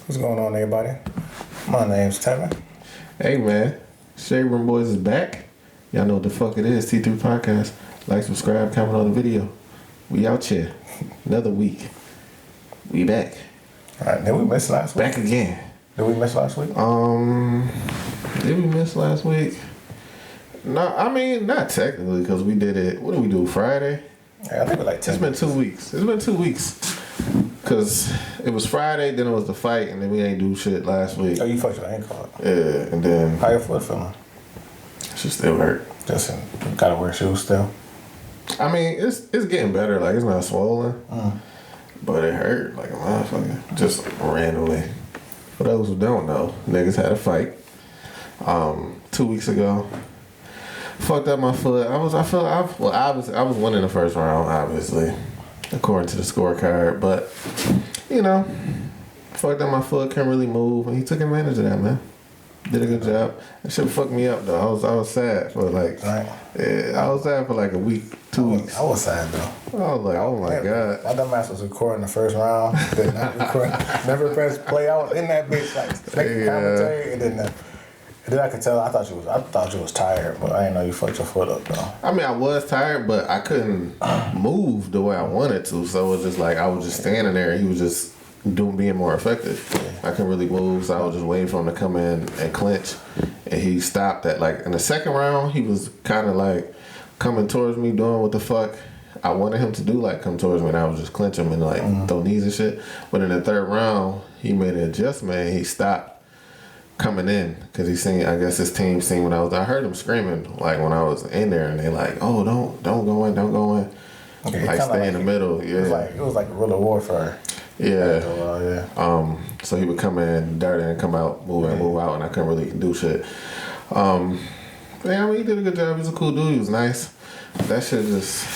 What's going on, everybody? My name's Tevin. Hey man, Shade Room Boys is back. Y'all know what the fuck it is. T3 Podcast. Like, subscribe, comment on the video. We out here. Another week. We back. Alright, did we miss last week? Back again. Did we miss last week? Did we miss last week? No, I mean, not technically, because we did it. What did we do, Friday? Yeah, I think it was like 10 It's been 2 weeks. It's been 2 weeks. Because it was Friday, then it was the fight, and then we ain't do shit last week. Oh, you fucked your ankle up. Yeah, and then How your foot feeling? she still hurt. Just gotta wear shoes still. I mean, it's getting better. Like, it's not swollen. But it hurt like a motherfucker. Just randomly. For those who don't know, niggas had a fight 2 weeks ago. Fucked up my foot. I was winning the first round, obviously, according to the scorecard. But, you know, fucked up my foot, couldn't really move. And he took advantage of that, man. Did a good job. That shit fucked me up, though. I was sad for like, I was sad for like a week, 2 weeks. I was sad, though. I was like, oh my God. My dumbass was recording the first round. Did not record. Never pressed play. I was in that bitch, like, making commentary. And then I could tell, I thought you was tired, but I didn't know you fucked your foot up, though. I mean, I was tired, but I couldn't move the way I wanted to. So it was just like, I was just standing there and he was just being more effective. I couldn't really move, so I was just waiting for him to come in and clinch. And he stopped at, like, in the second round, he was kind of like coming towards me, doing what the fuck I wanted him to do, like come towards me, and I was just clinch him and like throw knees and shit. But in the third round, he made an adjustment and he stopped coming in because he seen, I guess his team seen when I heard him screaming like when I was in there, and they like, oh, don't go in. Okay, like stay in the middle. Yeah, it was like guerrilla warfare. Yeah. So he would come in, dart in, and come out, move in, move out, and I couldn't really do shit. Yeah, I mean, he did a good job. He's a cool dude. He was nice. That shit just,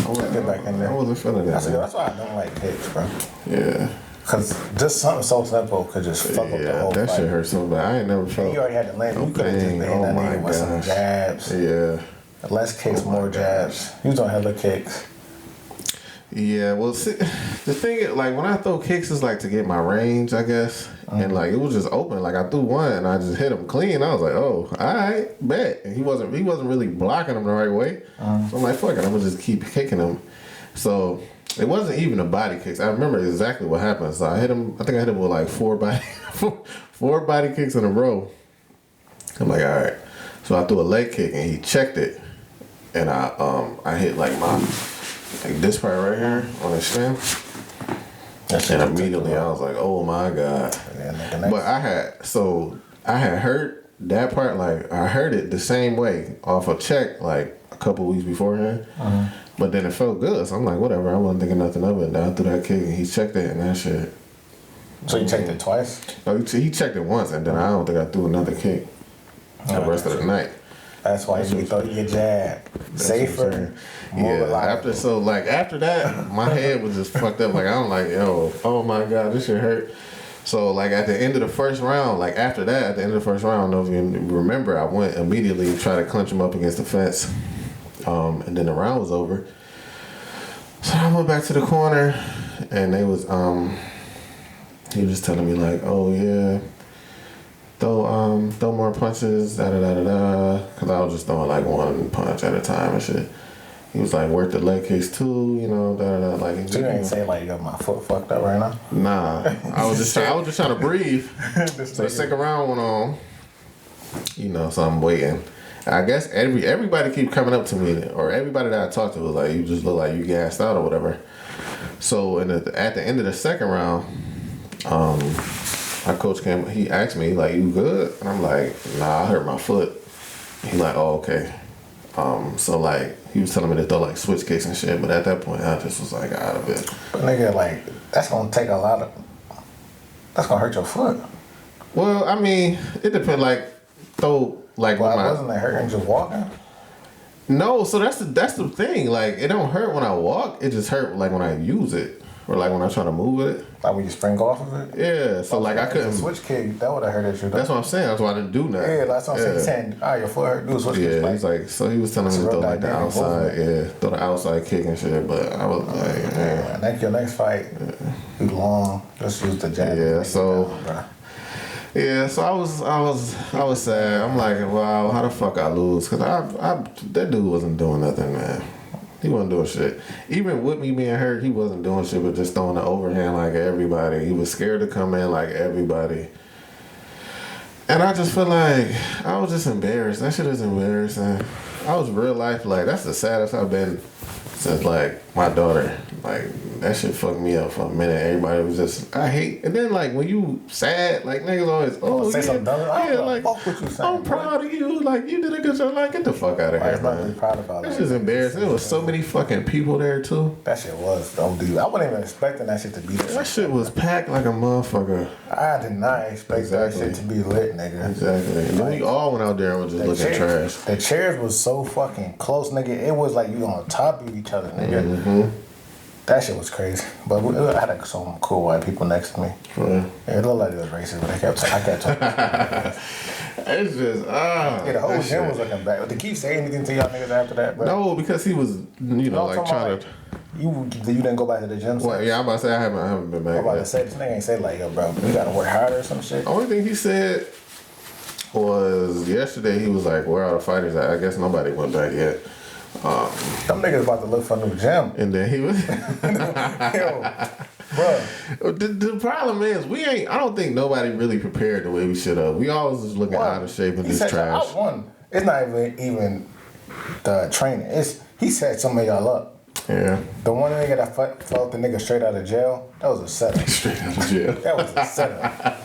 I wasn't feeling that. That's why I don't like kicks, bro. Yeah. Cause just something so simple could just fuck up the whole fight. That shit hurt so bad. I ain't never felt. And you already had to land. You could have just been that nigga with some jabs. Yeah. Less kicks, more jabs. You was on hella kicks. Yeah, well, see, the thing is, like, when I throw kicks, it's like to get my range, I guess. And like, it was just open. Like, I threw one and I just hit him clean. I was like, oh, all right, bet. And he wasn't really blocking him the right way. So I'm like, fuck it, I'm gonna just keep kicking him. So it wasn't even a body kicks. I remember exactly what happened. So I think I hit him with like four body kicks in a row. I'm like, all right. So I threw a leg kick and he checked it, and I hit like this part right here on his shin. And immediately I was like, oh my God. But I had hurt that part, like I heard it the same way off a check like a couple weeks beforehand. But then it felt good. So I'm like, whatever, I wasn't thinking nothing of it. And I threw that kick and he checked it and that shit. So you checked it twice? No, he checked it once and then I don't think I threw another kick the rest of the night. That's why you thought you get jabbed. Safer, more reliable. After that, my head was just fucked up. Like, I'm like, yo, oh my God, this shit hurt. So, like, at the end of the first round, like, after that, at the end of the first round, I don't know if you remember, I went immediately and tried to clinch him up against the fence. And then the round was over. So I went back to the corner, and they was, he was just telling me, like, oh, yeah, throw more punches, da-da-da-da-da, because I was just throwing, like, one punch at a time and shit. He was like, work the leg kicks too, you know, da-da-da. Like, so you ain't saying, like, you got my foot fucked up right now? Nah. I was just trying to breathe. So the second round went on, you know, so I'm waiting. I guess everybody keep coming up to me, or everybody that I talked to was like, you just look like you gassed out or whatever. So at the end of the second round, my coach came, he asked me, like, you good? And I'm like, nah, I hurt my foot. He like, oh, okay. So, like, he was telling me to throw, like, switch kicks and shit, but at that point, I just was, like, out of it. But, nigga, like, that's gonna hurt your foot. Well, I mean, it depends, like, wasn't it hurting just walking? No, so that's the thing. Like, it don't hurt when I walk. It just hurt, like, when I use it. Or, like, when I try to move with it. Like, when you spring off of it? Yeah, so, like, I couldn't. Switch kick, that would have hurt you. That's what I'm saying. That's why I didn't do that. Yeah, that's what I'm saying. He's saying, your foot hurt, do a switch kick. Yeah, he's like, so he was telling me to throw, like, the outside. Yeah, throw the outside kick and shit. But I was like, man. Your next fight, you long. Just use the jab. Yeah, so. Yeah, so I was sad. I'm like, wow, how the fuck I lose? Cause that dude wasn't doing nothing, man. He wasn't doing shit. Even with me being hurt, he wasn't doing shit, but just throwing the overhand like everybody. He was scared to come in like everybody. And I just feel like I was just embarrassed. That shit is embarrassing. I was real life like that's the saddest I've been since like my daughter. Like that shit fucked me up for a minute. Everybody was just I hate and then like when you sad, like niggas always say something dumb. Like Fuck what you saying, I'm proud of you. Like you did a good job. Like get the fuck out of here, man. Really proud about That's just embarrassing. There was so many fucking people there too. That shit was OD. I wasn't even expecting that shit to be there. That shit was packed like a motherfucker. I did not expect that shit to be lit, nigga. Exactly. And then we all went out there and was just looking trash. The chairs was so fucking close, nigga. It was like you on top of each other, nigga. Mm-hmm. That shit was crazy. But I had some cool white people next to me. Yeah, it looked like it was racist, but I kept talking. It's just, the whole gym was looking back. Did Keith say anything to y'all niggas after that, bro? No, because he was, like trying to. You didn't go back to the gym? Well, yeah, I'm about to say I haven't been back. I'm about to say, this nigga ain't say like, yo, bro, you gotta work harder or some shit. The only thing he said was yesterday he was like, where are the fighters at? I guess nobody went back yet. Them niggas about to look for a new gym. And then he was Yo, bro. The problem is I don't think nobody really prepared the way we should have. We always just looking out of shape in this trash. It's not even the training. He set some of y'all up. Yeah. The one nigga that fought the nigga straight out of jail, that was a setup. Straight out of jail. That was a setup.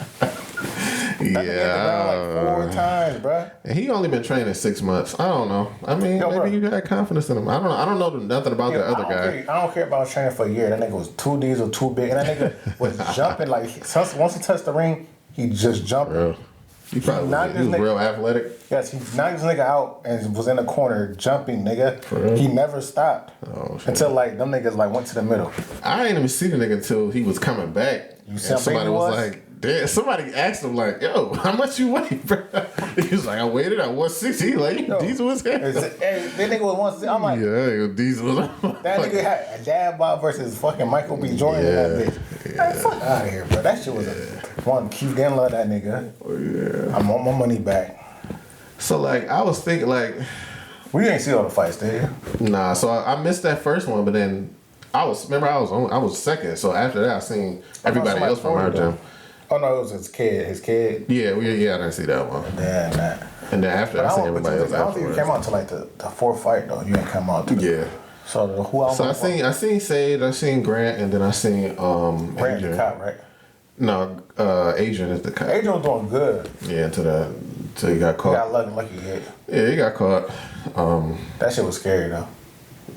Yeah. Like 4 times, bro. And he only been training 6 months. I don't know. I mean, maybe you got confidence in him. I don't know nothing about the other guy. I don't care about training for a year. That nigga was 2 diesel, too big, and that nigga was jumping like once he touched the ring, he just jumped. Real. He was real athletic. Yes, he knocked this nigga out and was in the corner jumping, nigga. He never stopped until like them niggas like went to the middle. I ain't even see the nigga until he was coming back. You see, somebody was like. Damn, somebody asked him like, "Yo, how much you weigh, bro?" He was like, "I weighed it at 160." Like, Diesel was here. That nigga was 160. I'm like, yeah, Diesel was. That nigga had a jab bob versus fucking Michael B. Jordan in that bitch. Yeah. Hey, fuck out of here, bro. That shit was one. Keith didn't love that nigga. Yeah. I'm on my money back. So like, I was thinking like, we ain't see all the fights, did you? Nah. So I missed that first one, but then I was second. So after that, I seen everybody else from our gym. Oh no, it was his kid. Yeah, I didn't see that one. Damn that. And then after I seen everybody else. I don't think you came out to like the 4th fight though. You didn't come out. So who else? So I seen Sage, I seen Grant, and then I seen Grant the cop, right? No, Adrian is the cop. Adrian was doing good. Yeah, until he got caught. He got lucky hit. Yeah, he got caught. That shit was scary though.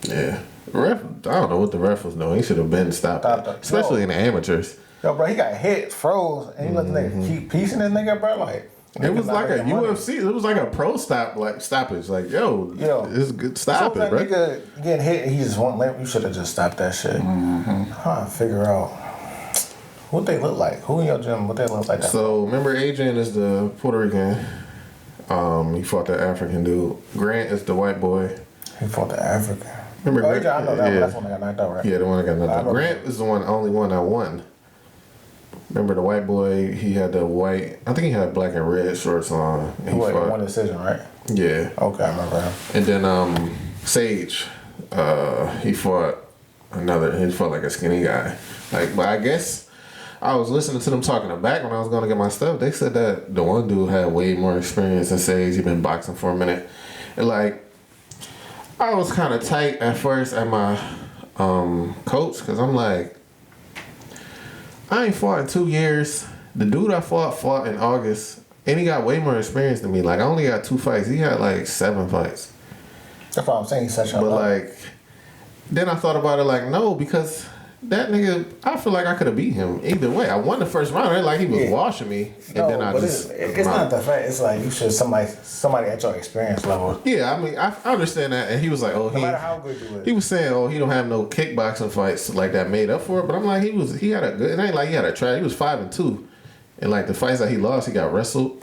Yeah. Ref, I don't know what the ref was doing. He should have been stopped. Especially in the amateurs. Yo, bro, he got hit, froze, and he let the nigga keep piecing this nigga, bro. Like it was like a UFC. It was like a pro stoppage. Like yo, it's good. Stop it, bro. Nigga getting hit, and he just won't let. You should have just stopped that shit. Trying to figure out what they look like. Who in your gym? What they look like? So remember, Adrian is the Puerto Rican. He fought the African dude. Grant is the white boy. He fought the African. Remember Grant? Adrian, I know that one. That's the one that got knocked out, right? Yeah, the one that got knocked out. Grant is the only one that won. Remember the white boy? He had the white. I think he had black and red shorts on. He fought one decision, right? Yeah. Okay, I remember him. And then Sage, he fought like a skinny guy. Like, but I guess I was listening to them talking to back when I was gonna get my stuff. They said that the one dude had way more experience than Sage. He'd been boxing for a minute, and like I was kind of tight at first at my coach because I'm like, I ain't fought in 2 years. The dude I fought in August, and he got way more experience than me. Like, I only got 2 fights. He had like 7 fights. That's what I'm saying. He's such a. But like, then I thought about it. Like, no, because that nigga, I feel like I could have beat him either way. I won the first round. Right? Like he was washing me, and then I just. It's not the fact. It's like you should somebody at your experience level. Yeah, I mean, I understand that, and he was like, "Oh, no matter how good you is." He was saying, "Oh, he don't have no kickboxing fights like that made up for it." But I'm like, he had a good. It ain't like he had a try. He was 5-2, and like the fights that he lost, he got wrestled.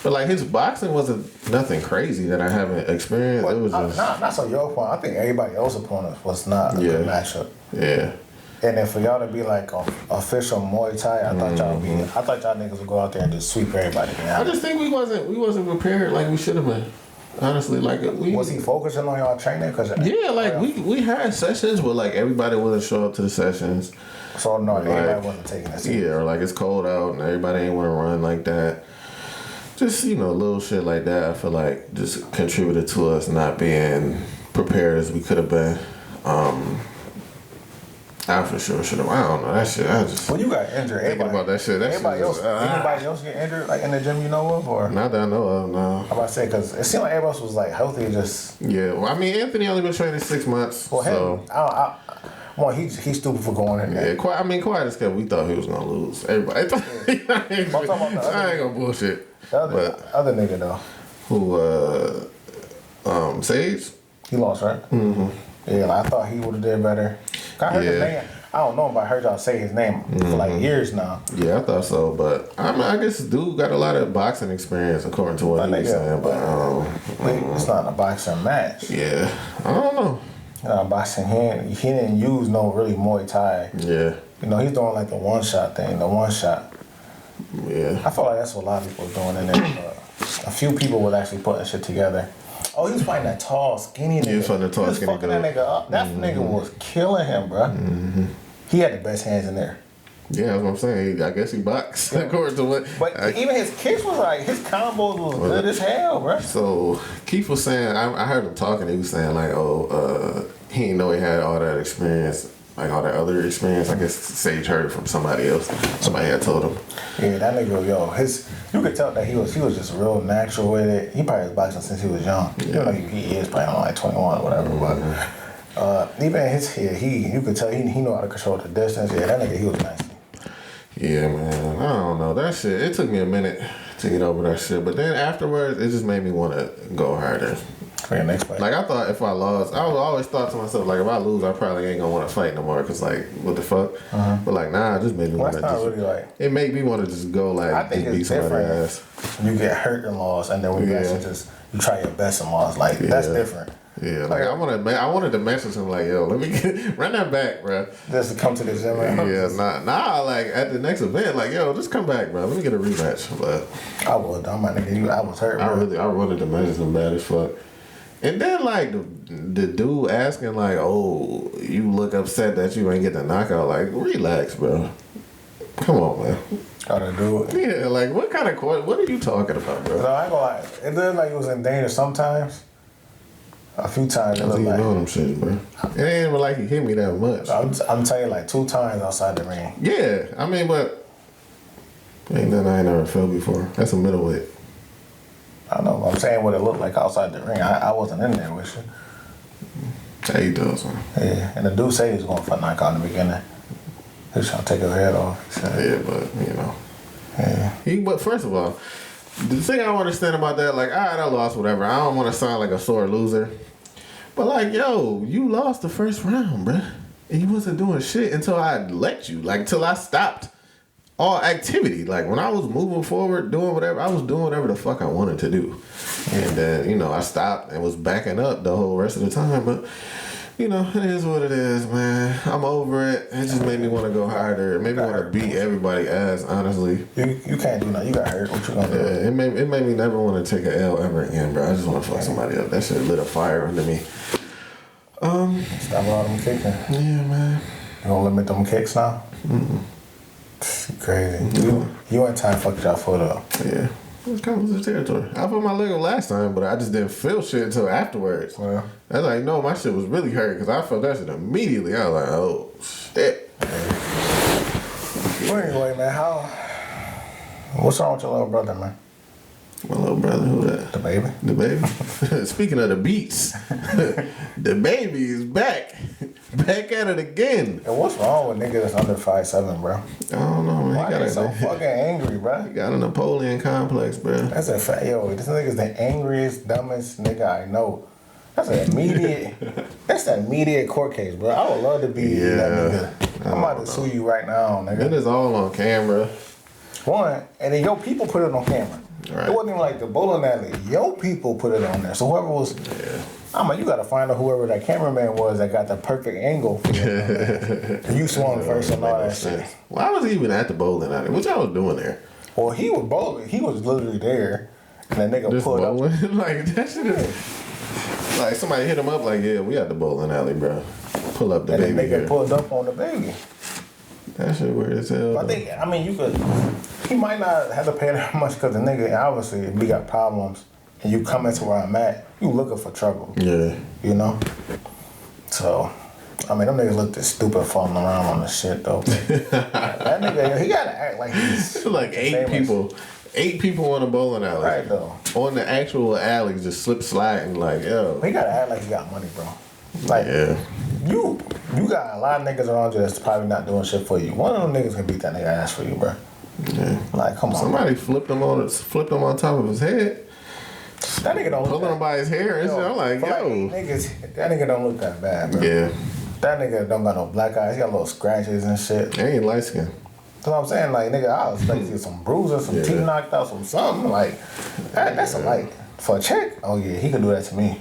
But like his boxing wasn't nothing crazy that I haven't experienced. It was just not so your opponent. I think everybody else's opponent was not a good matchup. Yeah. And then for y'all to be like official Muay Thai, I thought y'all niggas would go out there and just sweep everybody. I just think we wasn't prepared like we should have been. Honestly, like was he focusing on y'all training? We had sessions, but like everybody wouldn't show up to the sessions. So no, everybody wasn't taking it serious. Yeah, or like it's cold out and everybody ain't want to run like that. Just little shit like that. I feel like just contributed to us not being prepared as we could have been. I for sure should have. I don't know that shit. I just when you got injured, thinking about that shit. Anybody else get injured like in the gym you know of, or not that I know of? No. I'm about to say because it seemed like everybody else was like healthy, just yeah. Well, I mean, Anthony only been training 6 months. Well, so. He's stupid for going in there. Yeah, quiet as kept. We thought he was gonna lose. Everybody. I ain't gonna bullshit. The other nigga though. Who? Sage. He lost, right? Mm-hmm. Yeah, I thought he would have did better. I heard his name. I don't know, but I heard y'all say his name for like years now. Yeah, I thought so, but I guess dude got a lot of boxing experience according to what he was saying. But it's not a boxing match. Yeah, I don't know. Boxing, he didn't use no really Muay Thai. Yeah. He's doing like the one shot thing, Yeah. I feel like that's what a lot of people are doing in there. A few people were actually putting shit together. Oh, he was fighting that tall, skinny nigga. He was fighting the tall, skinny fucking that nigga up. That nigga was killing him, bro. Mm-hmm. He had the best hands in there. Yeah, that's what I'm saying. I guess he boxed according to what. But even his kicks was like his combos was good as hell, bro. So Keith was saying, I heard him talking. He was saying like, he didn't know he had all that experience, like all that other experience. I guess Sage heard from somebody else. Somebody had told him. Yeah, that nigga, you could tell that he was just real natural with it. He probably was boxing since he was young. Yeah. He is probably like 21 or whatever, but even his head, you could tell he know how to control the distance. Yeah, that nigga, he was nasty. Yeah, man. I don't know. That shit, it took me a minute to get over that shit. But then afterwards, it just made me want to go harder. For your next fight. Like, I thought if I lost, I always thought to myself, like, if I lose, I probably ain't going to want to fight no more. Because, like, what the fuck? Uh-huh. But, like, nah, it just made me want to really like... It made me want to just go, like, I think just beat somebody's ass. When you get hurt and lost, and then when you actually you try your best and lost. Like, that's different. Yeah, like I wanted to message him like, yo, let me run that back, bro. Just to come to the gym. Yeah, nah, like at the next event, like, yo, just come back, bro. Let me get a rematch. But I would, I was hurt. Bro. I wanted to message him bad as fuck. And then like the dude asking like, oh, you look upset that you ain't get the knockout. Like, relax, bro. Come on, man. Gotta do it. Yeah, like what are you talking about, bro? No, I ain't gonna lie. It looked like he was in danger sometimes. A few times it looked like. Them shit, bro. It ain't even like he hit me that much. I'm telling you, like 2 times outside the ring. Yeah, I mean, but ain't nothing I ain't never felt before. That's a middleweight. I don't know. I'm saying what it looked like outside the ring. I wasn't in there with you. How you doing, son? Yeah, and the dude said he was going for a knockout in the beginning. He was trying to take her head off. So. Yeah, but you know. Yeah. But first of all, the thing I don't understand about that, like, all right, I lost, whatever. I don't want to sound like a sore loser. But, like, yo, you lost the first round, bruh. And you wasn't doing shit until I let you. Like, until I stopped all activity. Like, when I was moving forward, doing whatever, I was doing whatever the fuck I wanted to do. And then, you know, I stopped and was backing up the whole rest of the time. But, you know, it is what it is, man. I'm over it. It just made me want to go harder. It made me want to beat everybody's ass, honestly. You can't do nothing. You got hurt. What you gonna do? Yeah, it made me never want to take an L ever again, bro. I just want to fuck somebody up. That shit lit a fire under me. Stop all them kicking. Yeah, man. You gonna limit them kicks now? Crazy. Mm-hmm. You ain't time to fuck your foot up. Yeah. It comes with the territory. I put my leg up last time, but I just didn't feel shit until afterwards. Well, I was like, no, my shit was really hurt because I felt that shit immediately. I was like, oh, shit. Well, anyway, man, what's wrong with your little brother, man? My little brother, who that? Dababy. Dababy. Speaking of the beats, Dababy is back. Back at it again. And what's wrong with niggas that's under 5'7", bro? I don't know, man. Why they so fucking angry, bro? He got a Napoleon complex, bro. That's a fact. Yo, this nigga's the angriest, dumbest nigga I know. That's an immediate court case, bro. I would love to be that nigga. I'm about to sue you right now, nigga. It is all on camera. One, and then your people put it on camera. Right. It wasn't even like the bowling alley. Yo, people put it on there. So whoever was, I'm like, you got to find out whoever that cameraman was that got the perfect angle for you. You swung first and all that shit. Well, I was even at the bowling alley. What y'all was doing there? Well, he was bowling. He was literally there, and that nigga Just pulled bowling? up. Like, that shit is... Like, somebody hit him up like, yeah, we at the bowling alley, bro. Pull up the And baby the nigga here. pulled up on the baby. That shit weird as hell. I mean, you could. He might not have to pay that much because the nigga, obviously, if we got problems and you come into where I'm at, you looking for trouble. Yeah. You know? So, I mean, them niggas looked this stupid falling around on the shit, though. That nigga, he gotta act like he's. Like famous. 8 people on a bowling alley. Right, though. On the actual alley, just slip sliding, like, yo. He gotta act like he got money, bro. Like, Yeah. you got a lot of niggas around you that's probably not doing shit for you. One of them niggas can beat that nigga ass for you, bro. Yeah. Like, come on. Somebody flipped him on top of his head. That nigga don't look Pulling him by his hair and shit. I'm like, for yo. niggas, that nigga don't look that bad, bro. Yeah. That nigga don't got no black eyes. He got little scratches and shit. They ain't light skin. That's what I'm saying. Like, nigga, I was expecting to see some bruises, some teeth knocked out, some something. Like, that's a light. For a check? Oh, yeah, he could do that to me.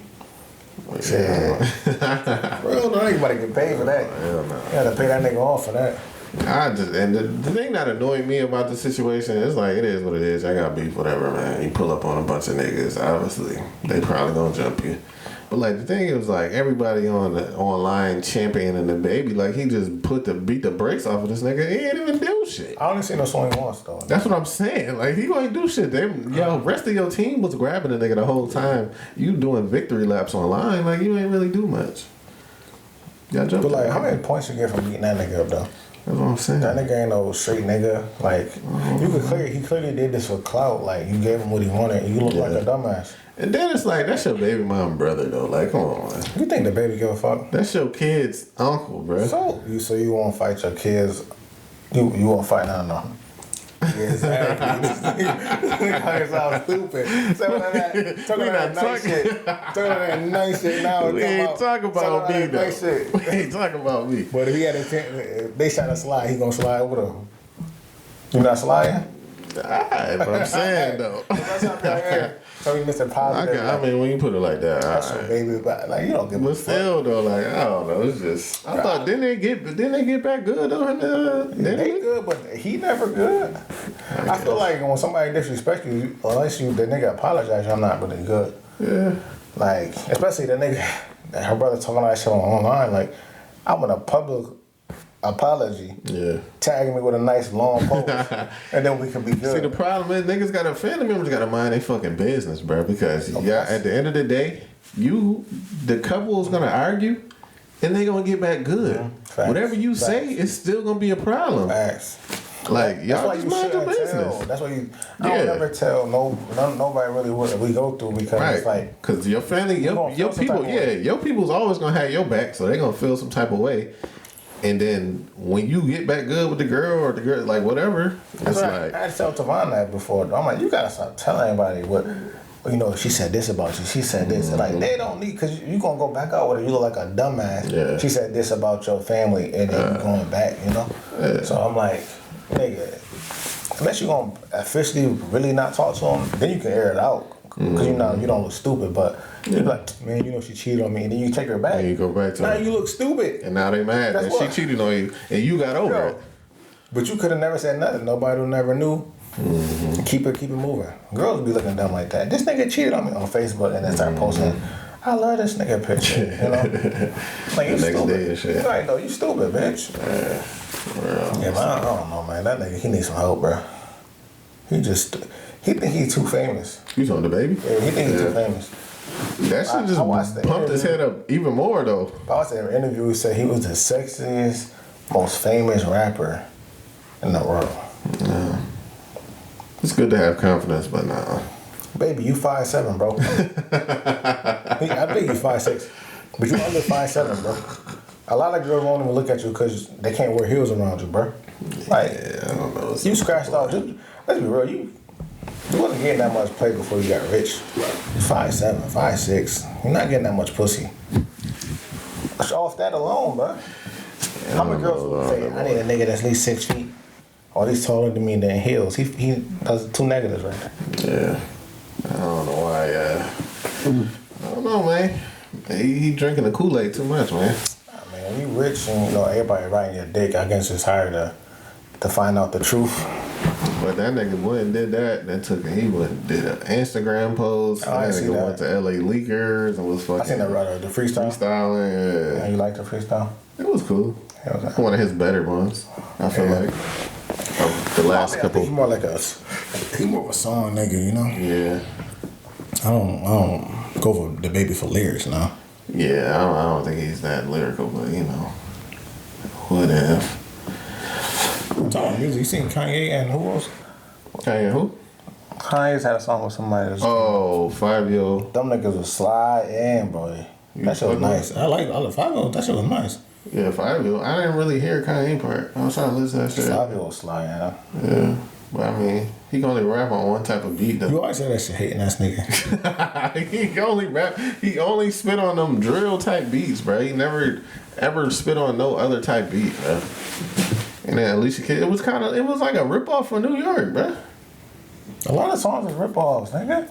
Yeah. Bro, no, anybody get paid for that. Hell no. You gotta pay that nigga off for that. And the thing that annoyed me about the situation is like, it is what it is. I got beef, whatever, man. You pull up on a bunch of niggas, obviously, they probably gonna jump you. But like the thing is, like everybody on the online championing the baby, like he just beat the brakes off of this nigga. He ain't even do shit. I only seen no swing once though. That's what I'm saying. Like he ain't do shit. Rest of your team was grabbing the nigga the whole time. You doing victory laps online, like you ain't really do much. Y'all jump. But like, how many points you get from beating that nigga up though? That's what I'm saying. That nigga ain't no straight nigga. Like, he clearly did this for clout. Like, you gave him what he wanted, and you look like a dumbass. And then it's like, that's your baby mom brother, though. Like, come on, man. You think the baby give a fuck? That's your kid's uncle, bro. So you won't fight your kids? You won't fight? No. Yeah, exactly. This sounds stupid. Talking about that nice shit. Talking about that nice shit now. We ain't talking about me, though. Nice shit. We ain't talking about me. But if he had if they shot a slide, he gonna slide with him. You not sliding? Alright, but I'm saying, though. So we missing positive. I mean, when you put it like that, That's your baby, but like you don't give a but fuck. still, though, like, I don't know. It's just, I thought, didn't they get back good, though? They good, but he never good. I feel like when somebody disrespects you, unless the nigga apologize, I'm not really good. Yeah. Like, especially the nigga, her brother talking all that shit online. Like, I want a public apology. Yeah. Tagging me with a nice long post, and then we can be good. See, the problem is niggas got family members got to mind their fucking business, bro. Because at the end of the day, the couple is gonna argue, and they gonna get back good. Facts. Whatever you say, it's still gonna be a problem. Facts. Like y'all just mind your business. That's why I don't ever tell nobody really what we go through because it's like because your family, your people, your people's always gonna have your back, so they gonna feel some type of way. And then when you get back good with the girl or the girl, like whatever, it's like I had to tell Tavon that before. I'm like, you gotta stop telling anybody what. She said this about you. She said this. And like, they don't need, because you going to go back out with her. You look like a dumbass. Yeah. She said this about your family, and then you going back, Yeah. So I'm like, nigga, unless you going to officially really not talk to him, then you can air it out. Because you don't look stupid. But you be like, man, she cheated on me. And then you take her back. And you go back to now her. you look stupid. And now they mad that she cheated on you. And you got over it. But you could have never said nothing. Nobody would never knew. Keep it moving. Girls be looking dumb like that. This nigga cheated on me on Facebook and then start posting, I love this nigga picture. Like, you next stupid. day and shit. Right, though, you stupid, bitch. Yeah, man, I don't know, man. That nigga, he needs some help, bro. He think he's too famous. You on the baby? Yeah, he think he's too famous. That shit just pumped his head up even more, though. I watched an interview. He said he was the sexiest, most famous rapper in the world. Yeah. It's good to have confidence, but nah. Baby, you 5'7", bro. I think you 5'6", but you under 5'7", bro. A lot of girls won't even look at you because they can't wear heels around you, bro. Like, I don't know. You scratched out. Let's be real. You wasn't getting that much play before you got rich. 5'7", 5'6". You're not getting that much pussy. Off that alone, bro. How many girls would say, I need a nigga that's at least 6 feet? Oh, he's taller than me than heels. He does 2 negatives right there. Yeah. I don't know why. I don't know, man. He drinking the Kool-Aid too much, man. I mean, when you rich and you know everybody riding your dick, I guess it's hard to find out the truth. But that nigga went and did that. He went and did an Instagram post. Oh, I that see nigga that. went to LA Leakers and was fucking. I seen that rather the freestyle. Freestyling, yeah. You like the freestyle? It was cool. Yeah, it was One of his better ones, I feel like. The last couple. He more like he more of a song nigga, you know. Yeah. I don't go for Dababy for lyrics now. Yeah, I don't think he's that lyrical, but you know, whatever. Talking music, you seen Kanye and who else? Kanye who? Kanye's had a song with somebody. Oh, 5-Yo. Them niggas was slide in, boy. That shit was nice. I like 5-Yo. That shit was nice. Yeah, 5-Yo. I didn't really hear Kanye part. I was trying to listen to that shit. 5-Yo was slide in. Yeah. But I mean, he can only rap on one type of beat though. You always say that shit hating ass nigga. He can only rap. He only spit on them drill type beats, bro. He never ever spit on no other type beat, bro. And then Alicia Keys, it was like a ripoff from New York, bro. A lot of songs is rip-offs, nigga.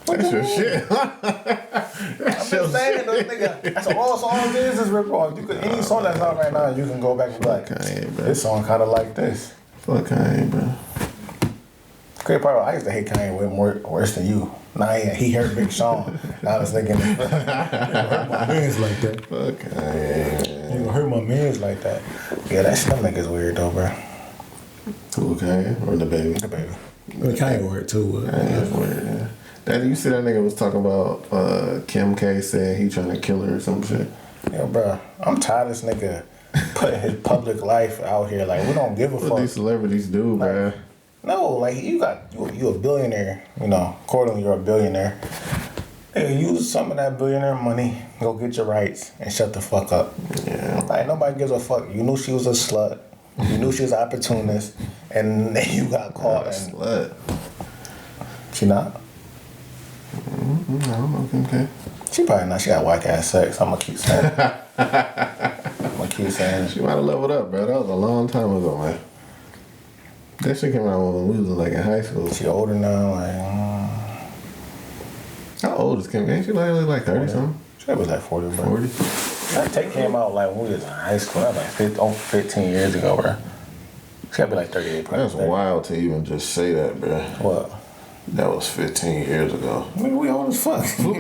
That's your shit. I'm just saying, though, nigga. That's all songs is rip-off. You could any song that's out right now, you can go back and be like, Kanye, bro. this song kind of like this. Fuck Kanye, bro. Great part, I used to hate Kanye way worse than you. Nah, he hurt Big Sean. I was thinking, you gonna hurt my mans like that. Fuck Kanye, man. You gonna hurt my mans like that. Yeah, that shit, them niggas weird though, bro. Who, Kanye or Dababy? Dababy. Kanye weird too. Kanye's weird, yeah. That you see that nigga was talking about Kim K said he trying to kill her or some shit. Yo, bro, I'm tired of this nigga putting his public life out here. Like, we don't give a What fuck. these celebrities do, bro. No, like you a billionaire, you know. Accordingly, you're a billionaire. Nigga, use some of that billionaire money, go get your rights, and shut the fuck up. Yeah. Like nobody gives a fuck. You knew she was a slut. You knew she was an opportunist, and then you got caught. And Slut. she not. I don't know, Kim K. She probably not. She got whack ass sex. I'm gonna keep saying. She might have leveled up, bro. That was a long time ago, man. That shit came out when we was like in high school. She older now. Like, how old is Kim K? Ain't she like 30 something? she was like 40, bro. 40? That tape came out like when we was in high school. That was like 15 years ago, bro. She gotta be like 38. Probably. That's wild to even just say that, bro. What? That was 15 years ago. Nigga, we old as fuck. For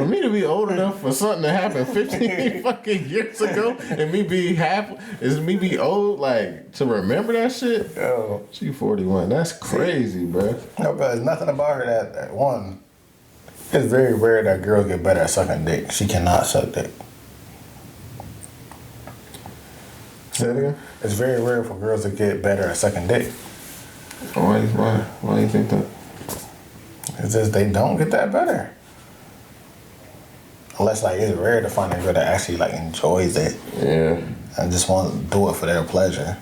me to be old enough for something to happen 15 fucking years ago and me be old, like, to remember that shit? Yo. She 41. That's crazy, bro. No, but there's nothing about her that one. It's very rare that girls get better at sucking dick. She cannot suck dick. Say it again? It's very rare for girls to get better at sucking dick. Why do you think that? It's just they don't get that better. Unless like it's rare to find a girl that actually like enjoys it Yeah. and just wants to do it for their pleasure.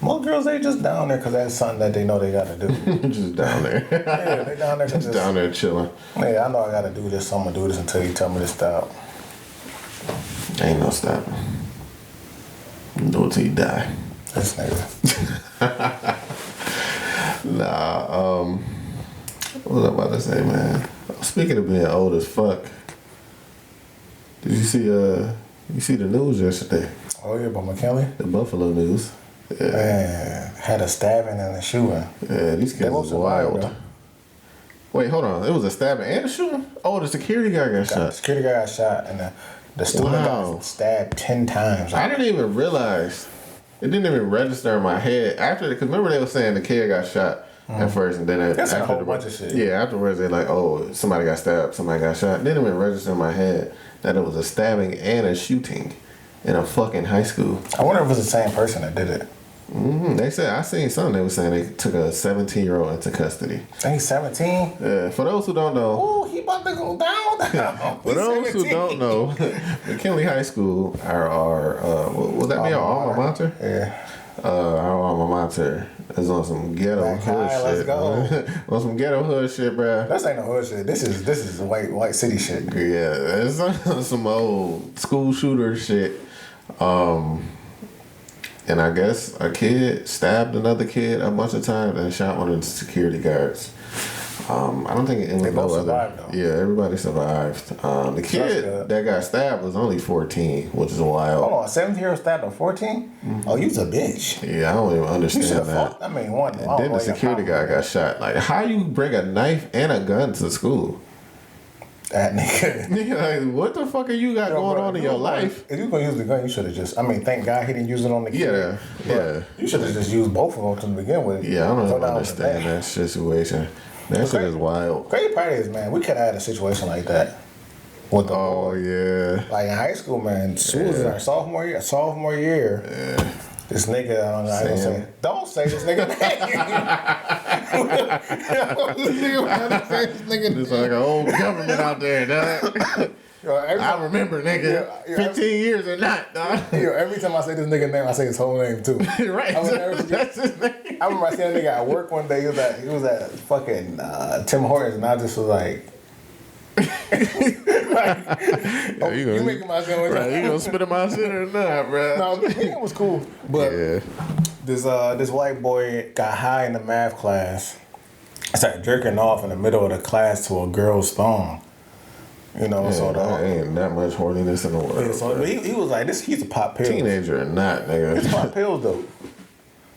Most girls they just down there because that's something that they know they gotta do. Just down there. Yeah, they down there Just down there chilling. Yeah, I know I gotta do this, so I'm gonna do this until you tell me to stop. Ain't no stopping. Do it till you die. This nigga. Nah, what was I about to say, man? Speaking of being old as fuck, did you see the news yesterday? Oh yeah, but McKinley? The Buffalo news. Yeah, Man, had a stabbing and a shooting. yeah, these kids was wild. Though. Wait, hold on. It was a stabbing and a shooting? Oh, the security guy got The shot. security guy got shot and the student got stabbed 10 times. I didn't even realize. It didn't even register in my head after, because remember they were saying the kid got shot at first, and then That's a whole after bunch of shit. Yeah, afterwards they're like, oh, somebody got stabbed, somebody got shot. It didn't even register in my head that it was a stabbing and a shooting in a fucking high school. I wonder if it was the same person that did it. They said, I seen something, they were saying they took a 17-year-old into custody. He's 17? Yeah, for those who don't know. Oh, he about to go down. For those who don't know, McKinley High School, our will that be our alma mater? Yeah. Our alma mater is on some ghetto Back hood high, let's shit. go. On some ghetto hood shit, bruh. This ain't no hood shit. This is white city shit. Yeah, it's some old school shooter shit. And I guess a kid stabbed another kid a bunch of times and shot one of the security guards. I don't think it was both survived, though. Yeah, everybody survived. The kid that got stabbed was only 14, which is wild. Hold on, a 17-year-old stabbed a 14? Mm-hmm. Oh, you's a bitch. Yeah, I don't even understand that. I mean, one. And then the security guy got shot. Like, how you bring a knife and a gun to school? That nigga. Like, what the fuck are you got going on in your life? If you gonna use the gun, you should have just. I mean, thank God he didn't use it on the kid. Yeah. You should have just used both of them to begin with. Yeah, I don't even understand that situation. That shit is wild. Crazy part is, man, we could have had a situation like that. With the boy. Yeah. Like in high school, man, was in our sophomore year. Yeah. This nigga, don't say this nigga name. It's like an old government out there, dog. I remember, nigga. 15 years or not, dog. Every time I say this nigga name, I say his whole name too. Right. That's his name. I remember I seen a nigga at work one day. He was at fucking Tim Hortons, and I just was like. You making my sandwich? Right, you gonna spit in my shit or not, bro? No, the thing was cool, but this white boy got high in the math class. Started jerking off in the middle of the class to a girl's thong. You know, so ain't that much horniness in the world. Yeah, so he was like, he's a pop pills. Teenager or not, nigga. He's pop pills though.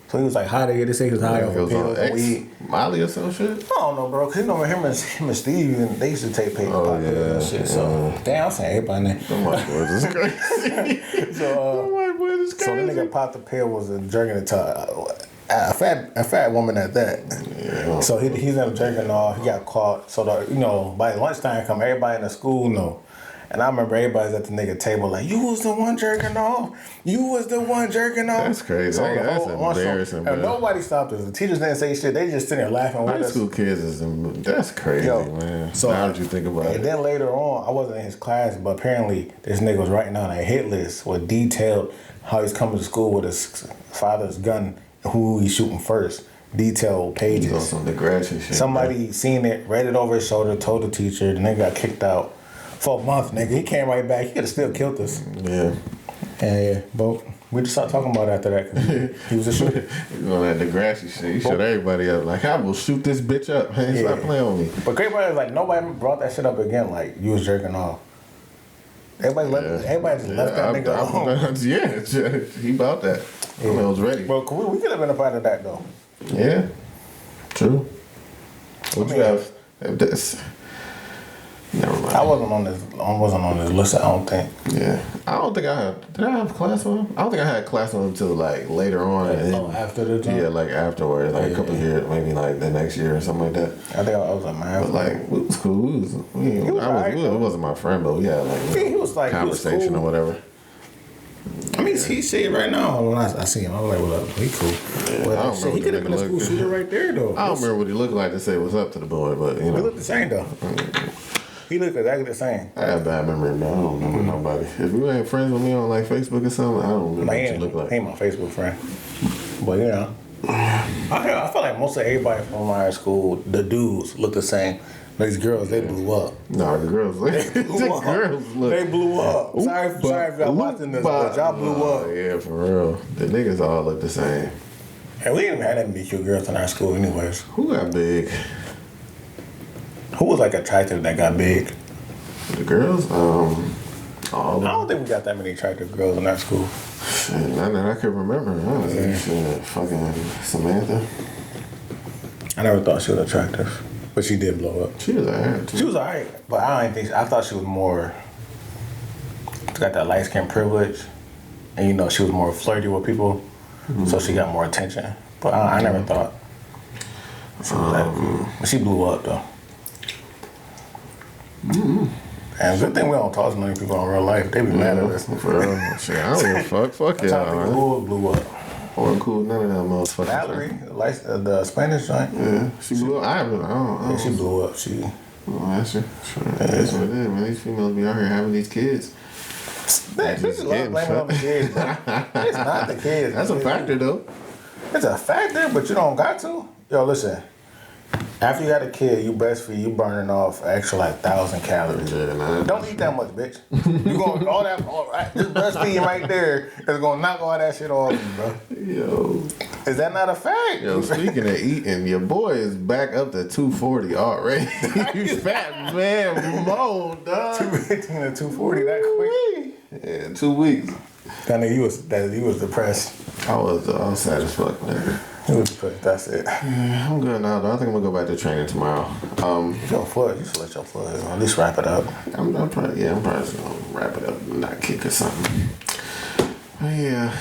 So he was like, how they get this? He was high off of pills and weed. Molly or some shit? I don't know, bro. Cause you know him and Steve, and they used to take pop pills and shit. So damn, I'm saying everybody name. Them white boys is crazy. Them white boys is crazy. So the nigga popped the pill was jerking it to a fat woman at that. Yeah. So he's in jerking off. He got caught. So by lunchtime come, everybody in the school know. And I remember everybody's at the nigga table like, you was the one jerking off. You was the one jerking off. That's crazy. So that's embarrassing, bro. And nobody stopped us. The teachers didn't say shit. They just sitting there laughing with us. High school kids that's crazy, man. So now that you think about it. And then later on, I wasn't in his class, but apparently this nigga was writing down a hit list with detailed how he's coming to school with his father's gun, who he's shooting first. Detailed pages. On some Degrassi shit. Somebody seen it, read it over his shoulder, told the teacher, the nigga got kicked out. For a month, nigga. He came right back. He could have still killed us. Yeah. Yeah, but we just stopped talking about it after that because he was a shooter. You know that Degrassi shit. He shut everybody up. Like, I will shoot this bitch up. Man, stop playing with me. But great part is like nobody brought that shit up again. Like you was jerking off. Everybody just left that nigga alone. Yeah, he about that. Yeah. I was ready. Well, we could have been a part of that though. Yeah. True. What you have? This. Never mind. I wasn't on this list. I don't think. Yeah, I don't think I had. Did I have class on him? I don't think I had class on him until like later on. After the time? Yeah, like afterwards, like a couple of years, maybe like the next year or something like that. I think I was a man. But like, it was cool. It wasn't my friend, but we had he was like conversation cool. or whatever. I mean, he said right now when I see him, I was like, "What up? He cool." Yeah, but he could have been a school shooter right there, though. I don't remember what he looked like to say what's up to the boy, but he looked the same though. He looked exactly the same. I have bad memory, man. I don't remember nobody. If you ain't friends with me on like Facebook or something, I don't remember what you look like. He ain't my Facebook friend, but I feel like most of everybody from our school, the dudes look the same. These girls, they blew up. No, the girls, they blew up. Sorry if y'all watching this, but y'all blew up. Yeah, for real. The niggas all look the same. And we didn't even have that many cute girls in our school anyways. Who got big? Who was like attractive that got big? The girls? All of them. I don't think we got that many attractive girls in our school. Shit, none that I could remember. Shit, fucking Samantha. I never thought she was attractive. But she did blow up. She was alright. She was alright, but I thought she was more. She got that light skin privilege, and she was more flirty with people, so she got more attention. But I never thought she was that good. But she blew up though. And good thing we don't talk to many people in real life. They be mad at us. For real. Shit, I don't give a fuck. Fuck yeah. Who blew up? I wasn't cool with none of them motherfuckers. Valerie, the Spanish joint. Yeah, she blew up. I don't know. Yeah, she blew up. That's it. Sure. That's what it is, man. These females be out here having these kids. Man, just love blaming on the kids, bro. It's not the kids. That's a factor, though. It's a factor, but you don't got to. Yo, listen. After you got a kid, you breastfeed, you burning off an extra like 1,000 calories. Yeah, nah, Don't eat that much, bitch. You going all that, all right? This breastfeeding right there is gonna knock all that shit off you, bro. Yo. Is that not a fact? Yo, speaking of eating, your boy is back up to 240 already. You fat man mode, dog. 215 to 240 that quick. Yeah, 2 weeks. That nigga, he was depressed. I was sad as fuck, nigga. He was depressed. That's it. Yeah, I'm good now, though. I think I'm gonna go back to training tomorrow. Your foot, you should let your foot at least wrap it up. I'm probably just gonna wrap it up and not kick or something. But yeah,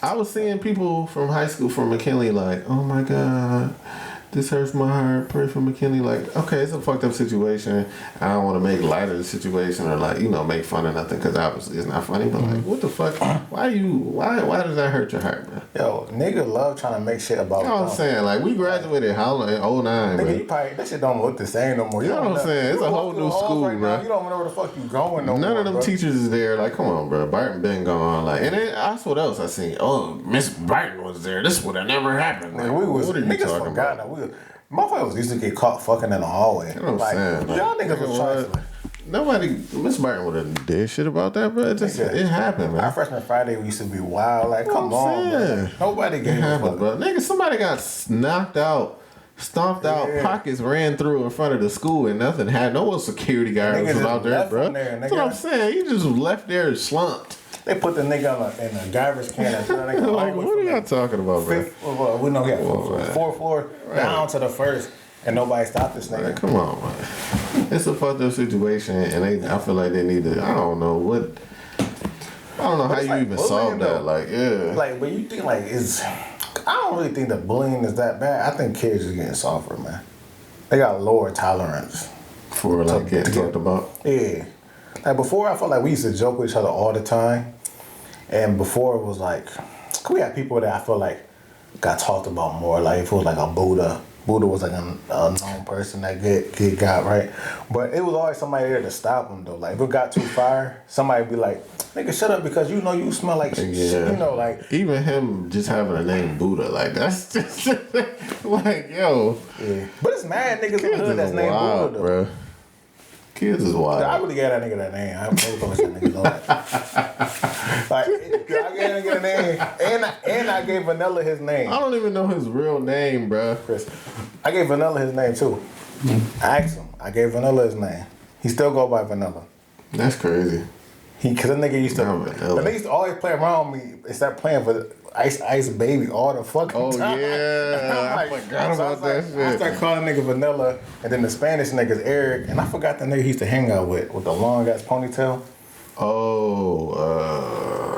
I was seeing people from high school from McKinley like, oh my God, this hurts my heart. Pray for McKinley. Like, okay, it's a fucked up situation. I don't want to make light of the situation or like, make fun of nothing because obviously it's not funny. But like, what the fuck? Why does that hurt your heart, man? Yo, niggas love trying to make shit about. You know what I'm saying? Like, we graduated how long? In 09, Nigga, bro. you probably, that shit don't look the same no more. You know what I'm saying? It's a whole new school, right bro. now, you don't know where the fuck you going no more. None of them bro. teachers is there. Like, come on, bro. Barton been gone. Like, and then that's what else I seen. Oh, Miss Barton was there. This would have never happened. Like, we was, what are you niggas talking forgot about? that motherfuckers used to get caught fucking in the hallway. You know what I'm saying? Like, y'all niggas was trying to. Nobody, Miss Barton would have did shit about that, bro. It happened, man. Our freshman Friday, we used to be wild. Like, come on, bro. Nobody gave a fuck. Bro. Nigga, somebody got knocked out, stomped out, pockets ran through in front of the school, and nothing had. No one security guards was out there, bro. That's what I'm saying. You just left there slumped. They put the nigga in a garbage can. Like, what are y'all talking about, bro? We know he had fourth floor down to the first, and nobody stopped this nigga. Like, come on, man. It's a fucked up situation, and I feel like they need to. I don't know how you even solve that. Like, yeah. Like, but you think like I don't really think that bullying is that bad. I think kids are getting softer, man. They got lower tolerance for like getting talked about. Yeah. Like before, I felt like we used to joke with each other all the time. And before it was like, we had people that I feel like got talked about more. Like if it was like a Buddha. Buddha was like a known person that get got, right? But it was always somebody there to stop him though. Like if it got too far, somebody would be like, nigga, shut up because you know you smell like shit. You know, like. Even him just having a name Buddha, like that's just like, yo. Yeah. But it's mad niggas in the hood that's named Buddha though. Bro. Kids is wild. I really gave that nigga that name. I never told that nigga that. Like, I gave that nigga a name, and I gave Vanilla his name. I don't even know his real name, bro. Chris, I gave Vanilla his name too. I asked him. I gave Vanilla his name. He still go by Vanilla. That's crazy. Cause the nigga used to always play around me and start playing for Ice Baby all the fucking time. Oh yeah, I forgot about that shit. I started calling nigga Vanilla, and then the Spanish nigga's Eric, and I forgot the nigga he used to hang out with the long ass ponytail. Oh,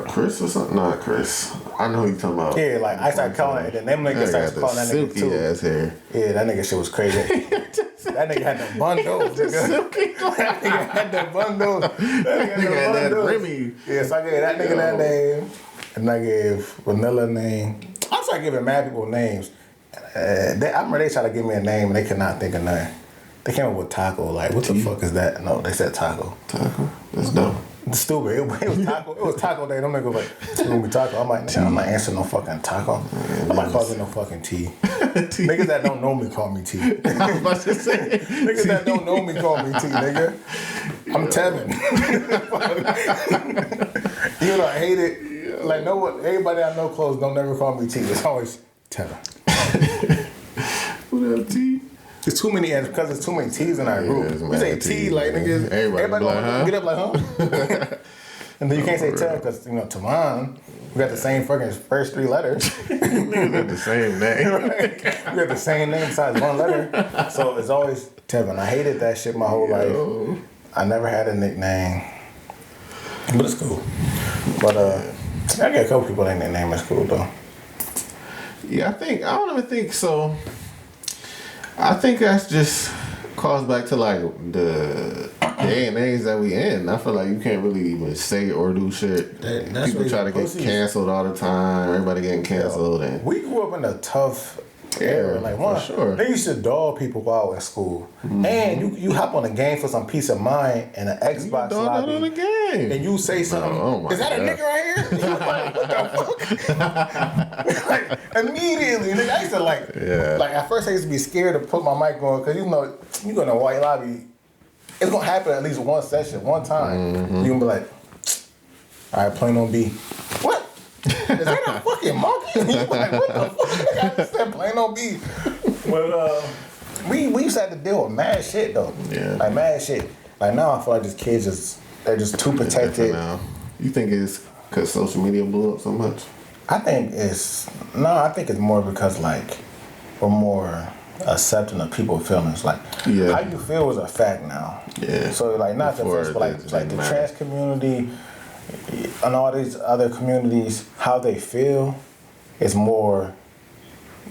Chris or something? Not Chris. I know who you talking about. Yeah, like I started calling it, and then them niggas started calling that nigga too. Silky ass hair. Yeah, that nigga shit was crazy. That nigga had the bundles, nigga. That nigga had the bundles. That nigga had that Remy. Yeah, so I gave that nigga that name, and I gave Vanilla a name. I started giving mad people names. I remember they tried to give me a name, and they could not think of nothing. They came up with Taco. Like, what the fuck is that? No, they said Taco. Taco? That's dope. Stupid. It was Taco. It was Taco Day. Them niggas like, it's gonna be Taco. I'm like, nigga, I'm not answering no fucking Taco. I'm not calling no fucking T. Niggas that don't know me call me T. I was about to say. Niggas that don't know me call me T, nigga. I'm Tevin. Even though I hate it, like everybody I know close don't never call me T. It's always Tevin. What up, T? There's too many N's because there's too many T's in our group. We say T like niggas. Everybody like, huh? Get up like, huh? And then you can't say Tev because, Taman, we got the same fucking first three letters. Niggas got the same name. Right? We got the same name besides one letter. So it's always Tevin. I hated that shit my whole life. I never had a nickname. But it's cool. But I got a couple people that nickname is cool though. Yeah, I don't even think so. I think that's just calls back to like the day and age that we in. I feel like you can't really even say or do shit. People try to get canceled all the time. Everybody getting canceled. And we grew up in a tough era. Like one, sure. They used to dog people while in school, and you hop on a game for some peace of mind in an Xbox lobby, on the game. and you say something. Is that a nigga right here? You like, what the fuck? Like, immediately, nigga. I used to like at first I used to be scared to put my mic on because you know you go in a white lobby, it's gonna happen at least one session, one time. You gonna be like, all right, playing on B. What? Is that a fucking monkey? You like, what the fuck? I just said playing on B. But we used to have to deal with mad shit though. Yeah. Like mad shit. Like now I feel like these kids they're just too protected. Now. You think it's because social media blew up so much? I think it's more because like we're more accepting of people's feelings. Like how you feel is a fact now. Yeah. So like not just us, but like the trans community and all these other communities, how they feel is more,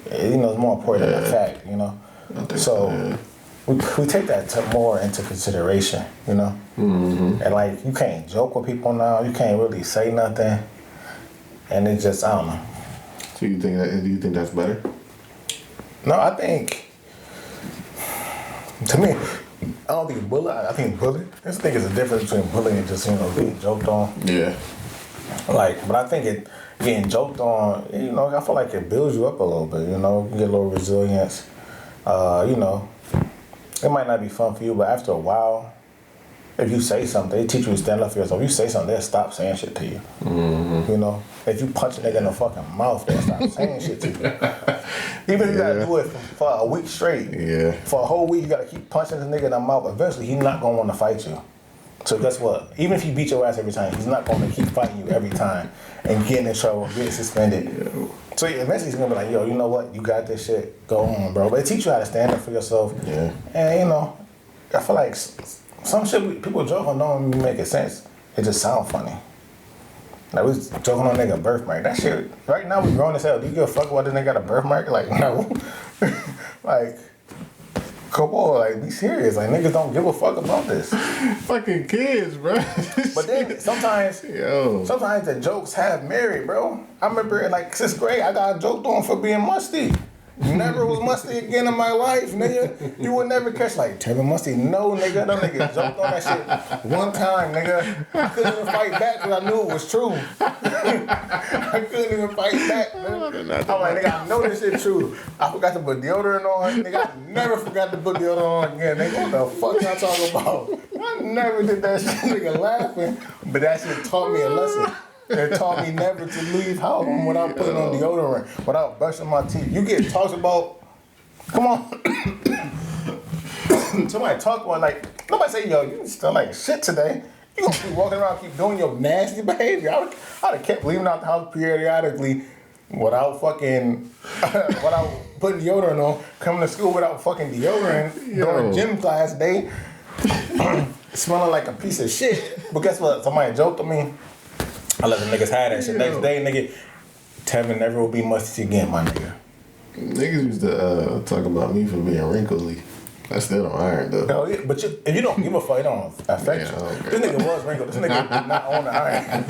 it's more important than the fact, So we take that more into consideration, And like you can't joke with people now, you can't really say nothing, and it just I don't know. So do you think that's better? No, I think to me, I don't think bully. I think bully. I just think it's a difference between bullying and just being joked on. Yeah. But I think getting joked on, I feel like it builds you up a little bit. You get a little resilience. It might not be fun for you, but after a while, if you say something, they teach you to stand up for yourself. If you say something, they'll stop saying shit to you. If you punch a nigga in the fucking mouth, they'll stop saying shit to you. Even if you gotta do it for a week straight. Yeah. For a whole week, you gotta keep punching this nigga in the mouth. Eventually, he's not gonna want to fight you. So guess what? Even if he beat your ass every time, he's not gonna keep fighting you every time and getting in trouble, getting suspended. Yeah. So eventually, he's gonna be like, yo, you know what? You got this shit. Go on, bro. But it teach you how to stand up for yourself. Yeah. And I feel like some shit people joke on don't even make sense. It just sound funny. Like we was joking on nigga birthmark. That shit. Right now we grown as hell. Do you give a fuck about this nigga got a birthmark? Like no. Like, come on. Like be serious. Like niggas don't give a fuck about this. Fucking kids, bro. But then sometimes the jokes have merit, bro. I remember in like 6th grade I got joked on for being musty. Never was musty again in my life, nigga. You would never catch like Tevin Musty. No, nigga. That nigga joked on that shit one time, nigga. I couldn't even fight back because I knew it was true. I couldn't even fight back. I'm like, nigga, I know this shit true. I forgot to put deodorant on. Nigga, I never forgot to put deodorant on again. Nigga, what the fuck y'all talking about? I never did that shit, nigga, laughing. But that shit taught me a lesson. They taught me never to leave home without putting on deodorant, without brushing my teeth. You get talked about, come on. Somebody talk about like, nobody say, yo, you still like shit today. You gonna keep walking around, keep doing your nasty behavior. I'd have kept leaving out the house periodically without fucking, without putting deodorant on, coming to school without fucking deodorant during gym class day, smelling like a piece of shit. But guess what? Somebody joked at me. I let the niggas have that shit. Next day, nigga, Tevin never will be musty again, my nigga. Niggas used to talk about me for being wrinkly. I still don't iron though. Hell yeah, but if you don't give a fuck, it don't affect you. Okay. This nigga was wrinkled. This nigga did not own the iron.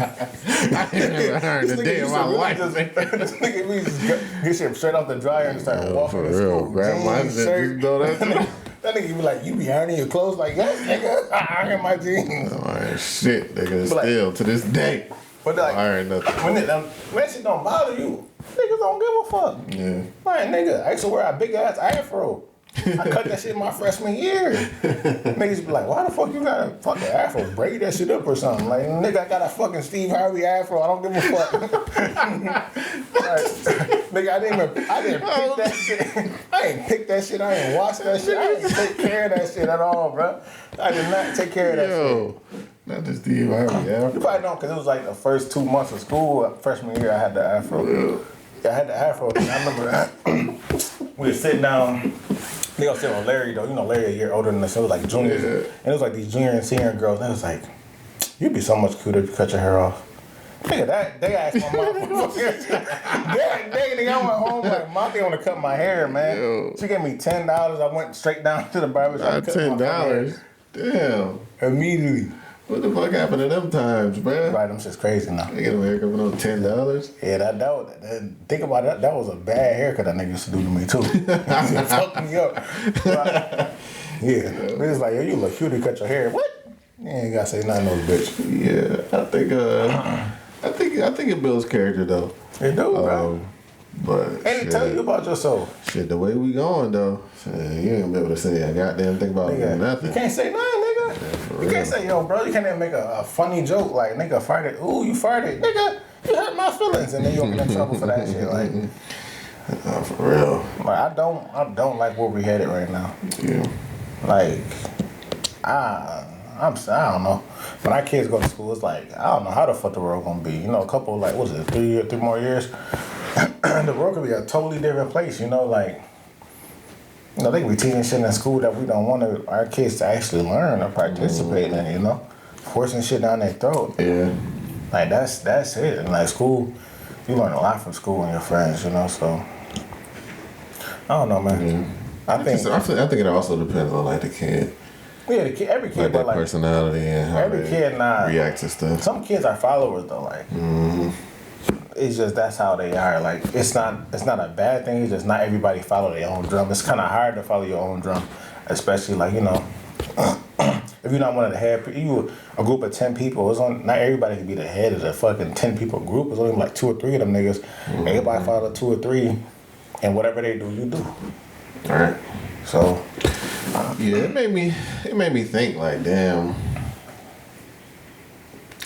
I ain't never ironed a day in my life. This nigga, we just get shit straight off the dryer and start walking to school. Grab my shirt. That nigga be like, you be ironing your clothes? Like, yes, nigga, I iron my jeans. I don't iron shit, nigga. Still, to this day. But like, iron nothing. When that shit don't bother you, niggas don't give a fuck. Yeah. Like, nigga, I used to wear a big ass afro. I cut that shit my freshman year. Niggas be like, why the fuck you got a fucking afro? Braid that shit up or something. Like, nigga, I got a fucking Steve Harvey afro. I don't give a fuck. Nigga, I didn't pick that shit. I ain't pick that shit. I ain't wash that shit. I ain't take care of that shit at all, bro. I did not take care of that shit. Not just Steve Harvey, yeah. You probably don't, because it was like the first 2 months of school. Freshman year, I had the afro. Yeah, I had the afro. I remember that. We were sitting down. They gonna sit on Larry though. You know Larry a year older than us. So it was like juniors. Yeah. And it was like these junior and senior girls. And it was like, you'd be so much cuter if you cut your hair off. Nigga, that day I asked my mom. That day, nigga, I went home like, mom didn't want to cut my hair, man. Yo. She gave me $10. I went straight down to the barber shop. $10? Damn. Immediately. What the fuck happened to them times, bruh? Right, them shit's crazy now. They get a haircut for no $10. Yeah, think about that. That was a bad haircut that nigga used to do to me too. It fucked me up. Right? Yeah, but it's like, yo, you look cute to cut your hair. What? You ain't gotta say nothing to those bitch. Yeah, I think it builds character though. It do, bro. But And tell you about yourself. Shit, the way we going though, shit, you ain't gonna be able to say a goddamn thing about nothing. You can't say nothing, nigga. Yeah, you can't say, yo, bro, you can't even make a funny joke like, nigga, farted. Ooh, you farted. Nigga, you hurt my feelings. And then you'll get in trouble for that shit. Like, for real. Like, I don't like where we headed right now. Yeah. Like, I don't know. When our kids go to school, it's like, I don't know how the fuck the world gonna be. You know, a couple, like, what is it, 3 more years? The world could be a totally different place, you know, like, you know, they could be teaching shit in school that we don't want our kids to actually learn or participate in, you know? Forcing shit down their throat. Yeah. Like, that's it. And, like, school, you learn a lot from school and your friends, you know, so. I don't know, man. Yeah. I think it also depends on, like, the kid. Yeah, every kid, like but, like, personality and how every kid not react to stuff. Some kids are followers, though, like. It's just that's how they are. Like it's not a bad thing. It's just not everybody follow their own drum. It's kind of hard to follow your own drum, especially like you know, if you're not one of the head. You a group of 10 people. Not everybody can be the head of the fucking 10 people group. It's only like 2 or 3 of them niggas. Everybody follow 2 or 3, and whatever they do, you do. All right. So yeah, it made me think like, damn.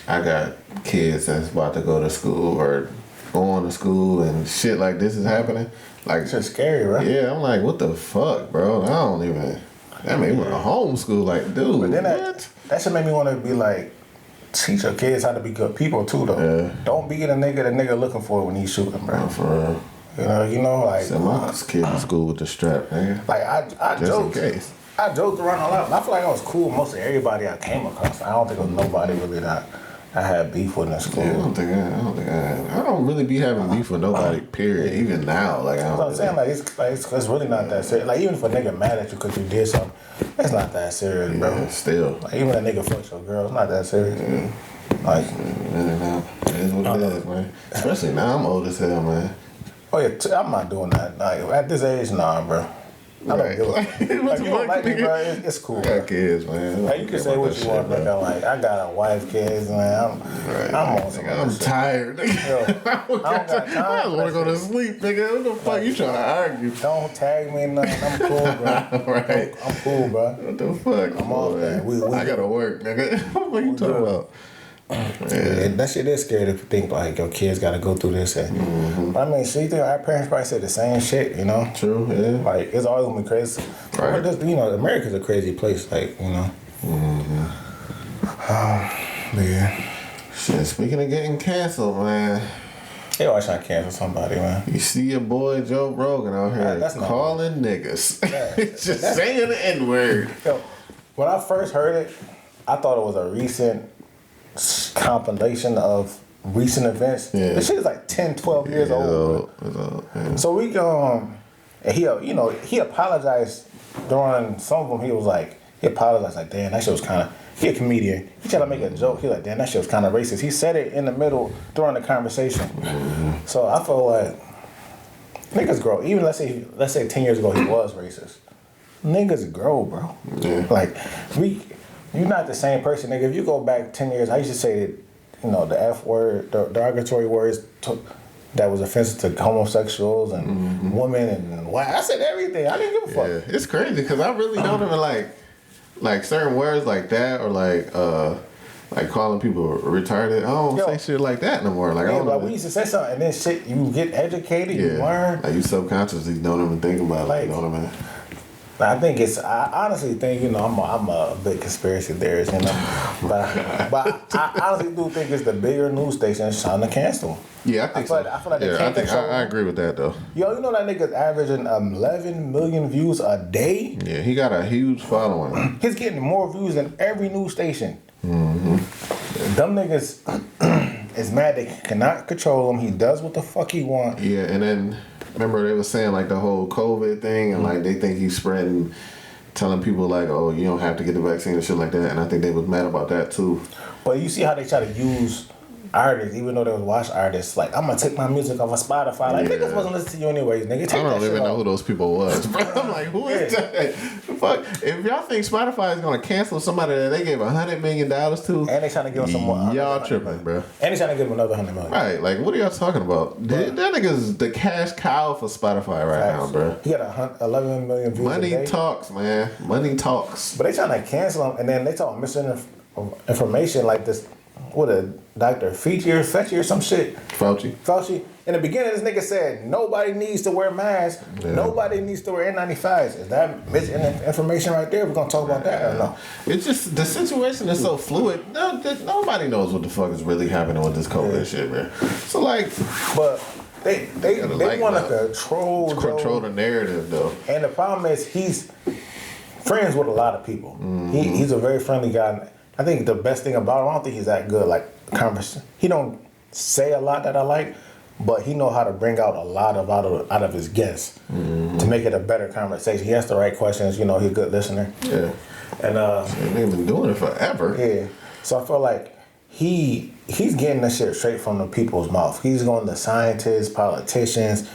I got kids that's about to go to school or going to school and shit like this is happening. Like it's just scary, right? Yeah, I'm like, what the fuck, bro? That made me want to homeschool, like, dude. But then what? That should make me want to be like, teach your kids how to be good people too, though. Yeah. Don't be the nigga looking for when he's shooting, bro. Oh, for real. You know, like. Send my kid to school with the strap, nigga. Like I just joked. in case. I joked around a lot. I feel like I was cool with most of everybody I came across. I don't think there was nobody really that I had beef with in school. Yeah, I don't really be having beef with nobody, period. Even now, like, that's what I'm saying. Like, it's really not that serious. Like, even if a nigga mad at you because you did something, it's not that serious, bro. Yeah, still. Like, even a nigga fucks your girl, it's not that serious. Yeah. Like, it is what it is, man. Especially now, I'm old as hell, man. Oh yeah, I'm not doing that. Like, at this age, nah, bro. I don't give a like, you don't like me, bro. It's cool. I got kids, man. Like, you can say what you want, nigga. Like, I got a wife, kids, man. I'm on some I'm tired, nigga. Yo, I don't got time. I just want to go to sleep, nigga. What the fuck you trying to argue? Don't tag me, nothing. I'm cool, bro. Right. I'm cool, bro. What the fuck? I'm off, man. I gotta work, nigga. What you talking about? Yeah, that shit is scary to think like your kids gotta go through this. And, but I mean, shit, our parents probably said the same shit, you know? True, yeah. Like, it's always gonna be crazy. Right. Just, you know, America's a crazy place, like, you know? But yeah. Shit, speaking of getting canceled, man. They always trying to cancel somebody, man. You see your boy Joe Rogan out here calling niggas. Just saying the N-word. Yo, when I first heard it, I thought it was a recent compilation of recent events. Yeah. This shit is like 10, 12 years old. Yeah. So we and he apologized during some of them. He apologized like, damn, that shit was kind of. He a comedian. He tried to make a joke. He like, damn, that shit was kind of racist. He said it in the middle during the conversation. So I feel like niggas grow. Even let's say 10 years ago he was racist. Niggas grow, bro. Yeah. Like you're not the same person, nigga. If you go back 10 years, I used to say that, you know, the F word, the derogatory words that was offensive to homosexuals and women and why I said everything. I didn't give a fuck. Yeah, it's crazy because I really don't even like certain words like that or like calling people retarded. I don't say shit like that no more. Like, I don't know. We used to say something and then shit, you get educated, you learn. Like, you subconsciously don't even think about it. You know what I mean? I honestly think, you know, I'm a big conspiracy theorist, you know, but I honestly do think it's the bigger news stations trying to cancel. Yeah, I think so. I feel like they can't control. I agree with that though. Yo, you know that nigga's averaging 11 million views a day? Yeah, he got a huge following. He's getting more views than every news station. Them niggas is mad they cannot control him. He does what the fuck he want. Yeah, and then remember they were saying like the whole COVID thing and like they think he's spreading telling people like, oh, you don't have to get the vaccine and shit like that. And I think they was mad about that too. But you see how they try to use artists, even though they was watch artists, like, I'm gonna take my music off of Spotify. Like, niggas wasn't listening to you anyways, nigga. Take I don't even know who those people was, bro. I'm like, who is that? Fuck. If y'all think Spotify is gonna cancel somebody that they gave $100 million to, and they trying to give them some more, y'all tripping, bro. And they trying to give them another $100 million. Right, like, what are y'all talking about? That nigga's the cash cow for Spotify right now, bro. He got 11 million views. Money talks, man. Money talks. But they trying to cancel him, and then they talking misinformation like this. What a Dr. Fauci or some shit. Fauci. In the beginning, this nigga said nobody needs to wear masks. Yeah. Nobody needs to wear N95s. Is that misinformation right there? We're gonna talk about that or no? It's just the situation is so fluid. Nobody knows what the fuck is really happening with this COVID shit, man. So like, but they want to control the narrative though. And the problem is he's friends with a lot of people. Mm-hmm. He's a very friendly guy. I think the best thing about him, I don't think he's that good. Like conversation, he don't say a lot that I like, but he know how to bring out a lot out of his guests to make it a better conversation. He has the right questions. You know, he's a good listener. Yeah, and they've been doing it forever. Yeah, so I feel like he's getting that shit straight from the people's mouth. He's going to scientists, politicians.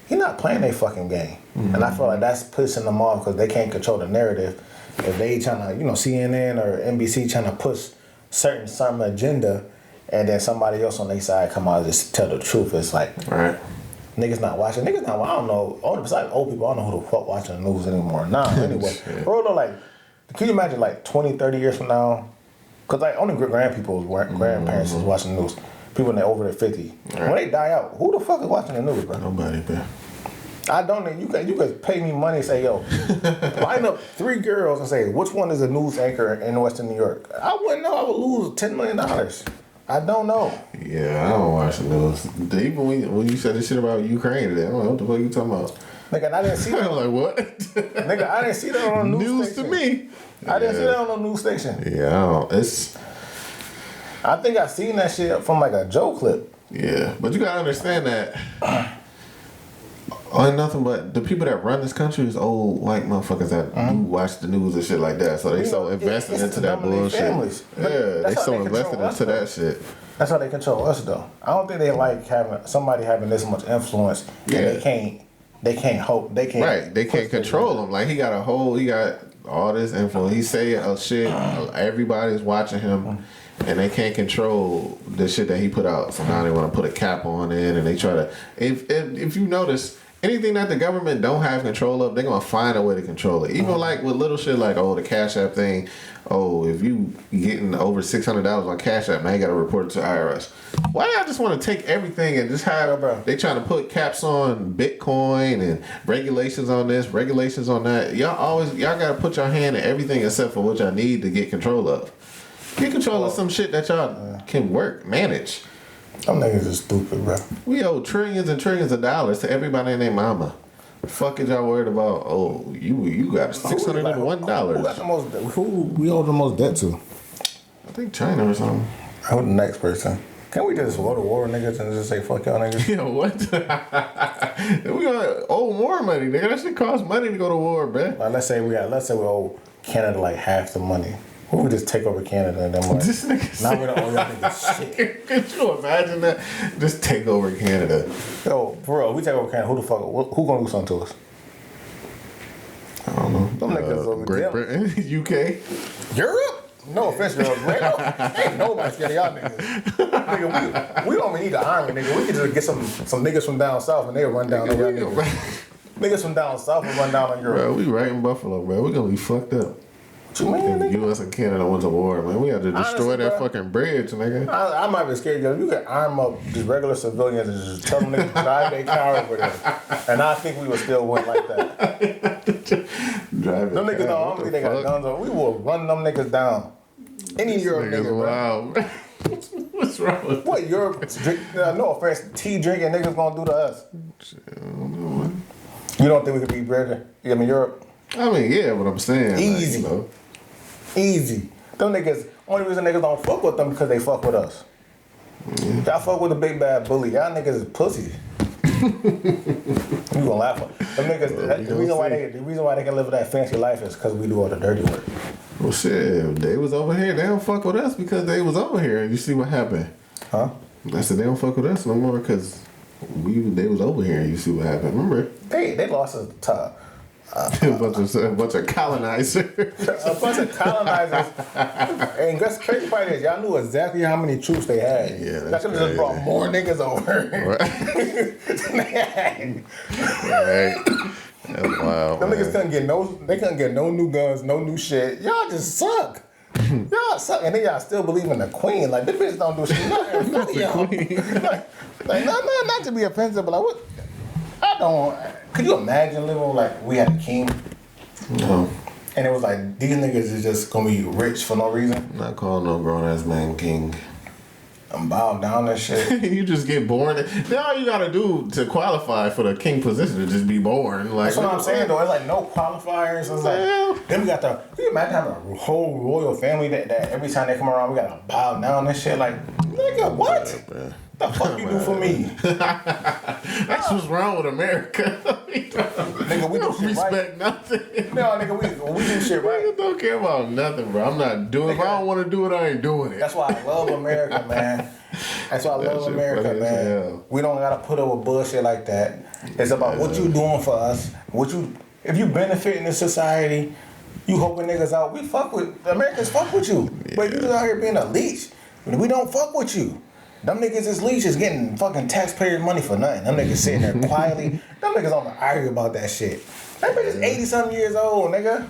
He's not playing their fucking game, and I feel like that's pissing them off because they can't control the narrative. If they trying to, CNN or NBC trying to push some agenda, and then somebody else on their side come out and just tell the truth, it's like, right. Niggas not watching. I don't know. Besides old people, I don't know who the fuck watching the news anymore. Nah, anyway. Bro, though, like, can you imagine, like, 20, 30 years from now? Because, like, only grandparents is watching the news. People when they're over their 50. Right. When they die out, who the fuck is watching the news, bro? Nobody, bro. I don't know. You could pay me money and say, yo, line up 3 girls and say, which one is a news anchor in Western New York? I wouldn't know. I would lose $10 million. I don't know. Yeah, I don't watch the news. Even when you said this shit about Ukraine today, I don't know what the fuck you talking about. Nigga, I didn't see that. I'm like, what? Nigga, I didn't see that on a news station. News to me. I didn't see that on a news station. Yeah, I think I seen that shit from like a Joe clip. Yeah, but you gotta understand that nothing but the people that run this country is old white motherfuckers that do watch the news and shit like that. So they so invested into that bullshit. They so invested into that shit. That's how they control us though. I don't think they like having somebody having this much influence and they can't hope they can't. Right, they can't control him. Like he got all this influence. He say shit. Everybody's watching him. And they can't control the shit that he put out. So now they want to put a cap on it, and they try to. If you notice, anything that the government don't have control of, they're gonna find a way to control it. Even like with little shit like the Cash App thing. Oh, if you getting over $600 on Cash App, now you gotta report it to IRS. Why do y'all just want to take everything and just have? They trying to put caps on Bitcoin and regulations on this, regulations on that. Y'all gotta put your hand in everything except for what y'all need to get control of. Get control of some shit that y'all can manage. Some niggas is stupid, bro. We owe trillions and trillions of dollars to everybody and their mama. The fuck is y'all worried about? Oh, you got $601. Who we owe the most debt to? I think China or something. Who the next person? Can we just go to war, niggas, and just say fuck y'all niggas? You know what? We gonna owe more money, nigga. That shit costs money to go to war, man. Let's say we owe Canada like half the money. We just take over Canada and then what? This nigga now we don't owe y'all niggas shit. Could you imagine that? Just take over Canada. Yo, bro, we take over Canada. Who gonna do something to us? I don't know. Them niggas over Great Britain, UK, Europe. No offense, Europe. Ain't nobody scared of y'all niggas. Nigga, we don't even need the army, nigga. We can just get some niggas from down south and they'll run down on y'all niggas. Niggas from down south will run down on Europe. Bro, we right in Buffalo, bro. We gonna be fucked up. What you mean, nigga? U.S. and Canada went to war, man. We had to destroy that fucking bridge, nigga. I might be scared, yo. You can arm up just regular civilians and just tell them niggas to drive their car over there. And I think we would still win like that. Them niggas don't think they got guns on. We will run them niggas down. Any Europe nigga, bro. Wow. What's wrong with what Europe? No offense, tea drinking niggas gonna do to us. I don't know, man. You don't think we could beat Britain? I mean Europe. I mean, yeah, but I'm saying easy, like, you know. Easy. Them niggas. Only reason niggas don't fuck with them because they fuck with us. Y'all fuck with the big bad bully. Y'all niggas is pussy. You gonna laugh at them niggas. The reason why they can live that fancy life is because we do all the dirty work. Well, shit, if they was over here, they don't fuck with us because they was over here. You see what happened? Huh? I said they don't fuck with us no more because they was over here. And you see what happened? Remember? They lost us the top. A bunch of colonizers. A bunch of colonizers. And that's crazy part is y'all knew exactly how many troops they had. Yeah, That that's could have just brought more niggas over. Right. That's wild. Them niggas couldn't get no new guns, no new shit. Y'all just suck. Y'all suck. And then y'all still believe in the queen. Like, this bitch don't do shit. Nothing. Not to be offensive, but like, what? I don't. Could you imagine living like we had a king? No. And it was like, these niggas is just gonna be rich for no reason? Not calling no grown ass man king. I'm bowed down and shit. You just get born. That's all you gotta do to qualify for the king position to just be born. Like, That's what I'm saying though. It's like no qualifiers. It's like, then we got the. Can you imagine having a whole royal family that every time they come around we gotta bow down and shit? Like, nigga, what? Yeah, the fuck you do for me? That's what's wrong with America. Nigga, we don't do shit respect right. nothing. No, nigga, we do shit right. Niggas don't care about nothing, bro. I'm not doing. If I don't want to do it, I ain't doing it. That's why I love America, man. That's why I love shit America, funny as man. hell. We don't gotta put up with bullshit like that. It's about what you doing for us. If you benefit in the society, you helping niggas out. We fuck with Americans. Fuck with you, but you out here being a leech. We don't fuck with you. Them niggas is leeches getting fucking taxpayer money for nothing. Them niggas sitting there quietly. Them niggas don't argue about that shit. That bitch is 80-something years old, nigga.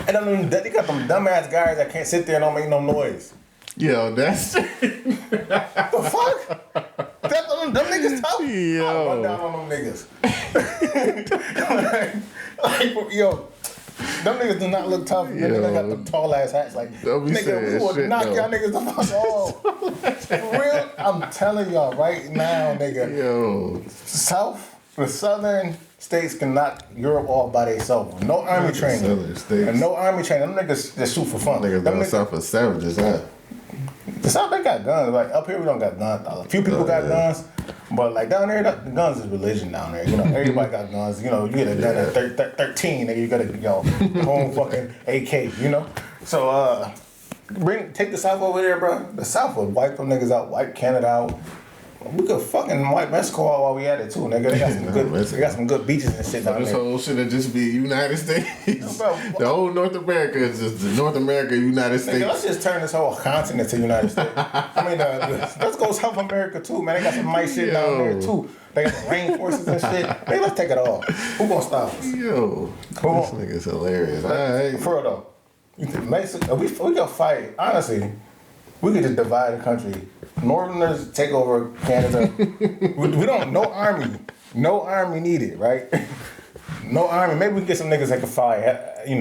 And they got them dumbass guys that can't sit there and don't make no noise. Yo, that's The fuck? Them niggas tough? Yo. I'll run down on them niggas. like, yo, them niggas do not look tough. Them niggas got them tall ass hats. Like, nigga, we will knock y'all niggas the fuck off. For real, I'm telling y'all right now, nigga. Yo. The southern states can knock Europe off by themselves. No army training. Southern states. And no army training. Them niggas just shoot for fun. Niggas down south are savages, huh? The South, they got guns. Like, up here, we don't got guns. A few people got guns. But, like, down there, the guns is religion down there. You know, everybody got guns. You know, you get a gun at 13, nigga, you got a, home fucking AK, you know? So, take the South over there, bro. The South will wipe them niggas out, wipe Canada out. We could fucking wipe Mexico out while we at it, too, nigga. They got some good beaches and shit down This there. whole shit would just be United States. Bro, The whole North America is just the North America, United States. Nigga, let's just turn this whole continent to United States. I mean, let's go South America too, man. They got some nice shit down there too. They got some rainforests and shit. Hey, let's take it all. Who gonna stop us? Yo, this nigga's hilarious. All right. For real though, Mexico, we can fight. Honestly, we could just divide the country. Northerners take over Canada. we don't. No army needed, right? No army. Maybe we can get some niggas that can fight.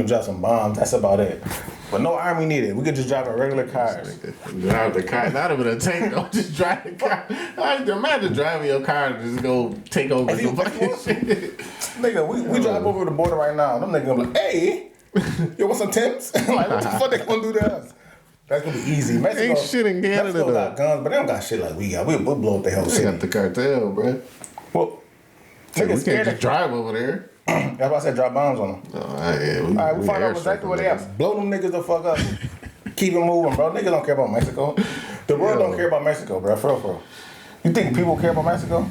Drop some bombs. That's about it. But no army needed. We could just drive in regular cars. Drive the car. Not even a tank, though. Just drive the car. Imagine driving your car and just go take over some fucking shit. Nigga, we drive over the border right now. Them niggas gonna be like, hey, you want some Timbs? Like, what the fuck they gonna do to us? That's gonna be easy. Mexico, Ain't shit in Canada, Mexico though. got guns, but they don't got shit like we got. We'll blow up the whole They city. got the cartel, bro. Well, We niggas can't scared just drive over there. That's why I said drop bombs on them. Oh, yeah, All right, we find out exactly where they at. Blow them niggas the fuck up. Keep it moving, bro. Niggas don't care about Mexico. The world don't care about Mexico, bro. For real. You think people care about Mexico?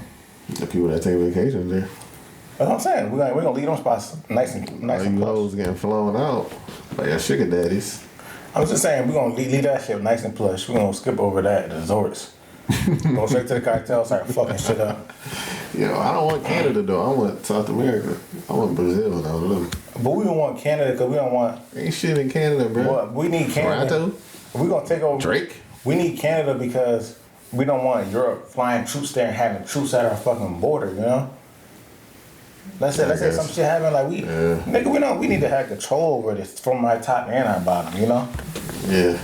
The people that take vacations there. That's what I'm saying. We're gonna leave them spots nice and All you plush. hoes getting flown out by your sugar daddies. I was just saying, we're gonna leave that shit nice and plush. We're gonna skip over that, the resorts. Go straight to the cartel, start fucking shit up. Yo, I don't want Canada, though. I want South America. I want Brazil, though. But we don't want Canada because we don't want. Ain't shit in Canada, bro. Well, we need Canada. Toronto? We're gonna take over. Drake? We need Canada because we don't want Europe flying troops there and having troops at our fucking border, you know? Let's say some shit happen like nigga, we need to have control over this from our top and our bottom, you know? Yeah.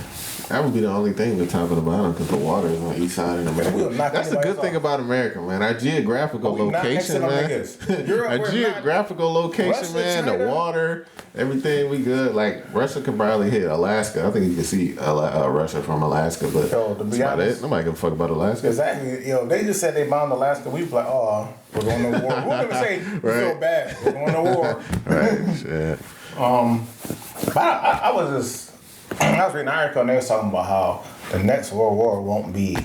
That would be the only thing, the top and the bottom, because the water is on each side in America. That's the good thing about America, man. Our geographical location, man. Our geographical location, man. The water, everything, we good. Like, Russia could probably hit Alaska. I think you can see Russia from Alaska, but that's about it. Nobody give a fuck about Alaska. Exactly. They just said they bombed Alaska. We were like, oh, we're going to war. We'll never say we feel bad. We're going to war. Right, shit. But I was reading an article and they was talking about how the next World War won't be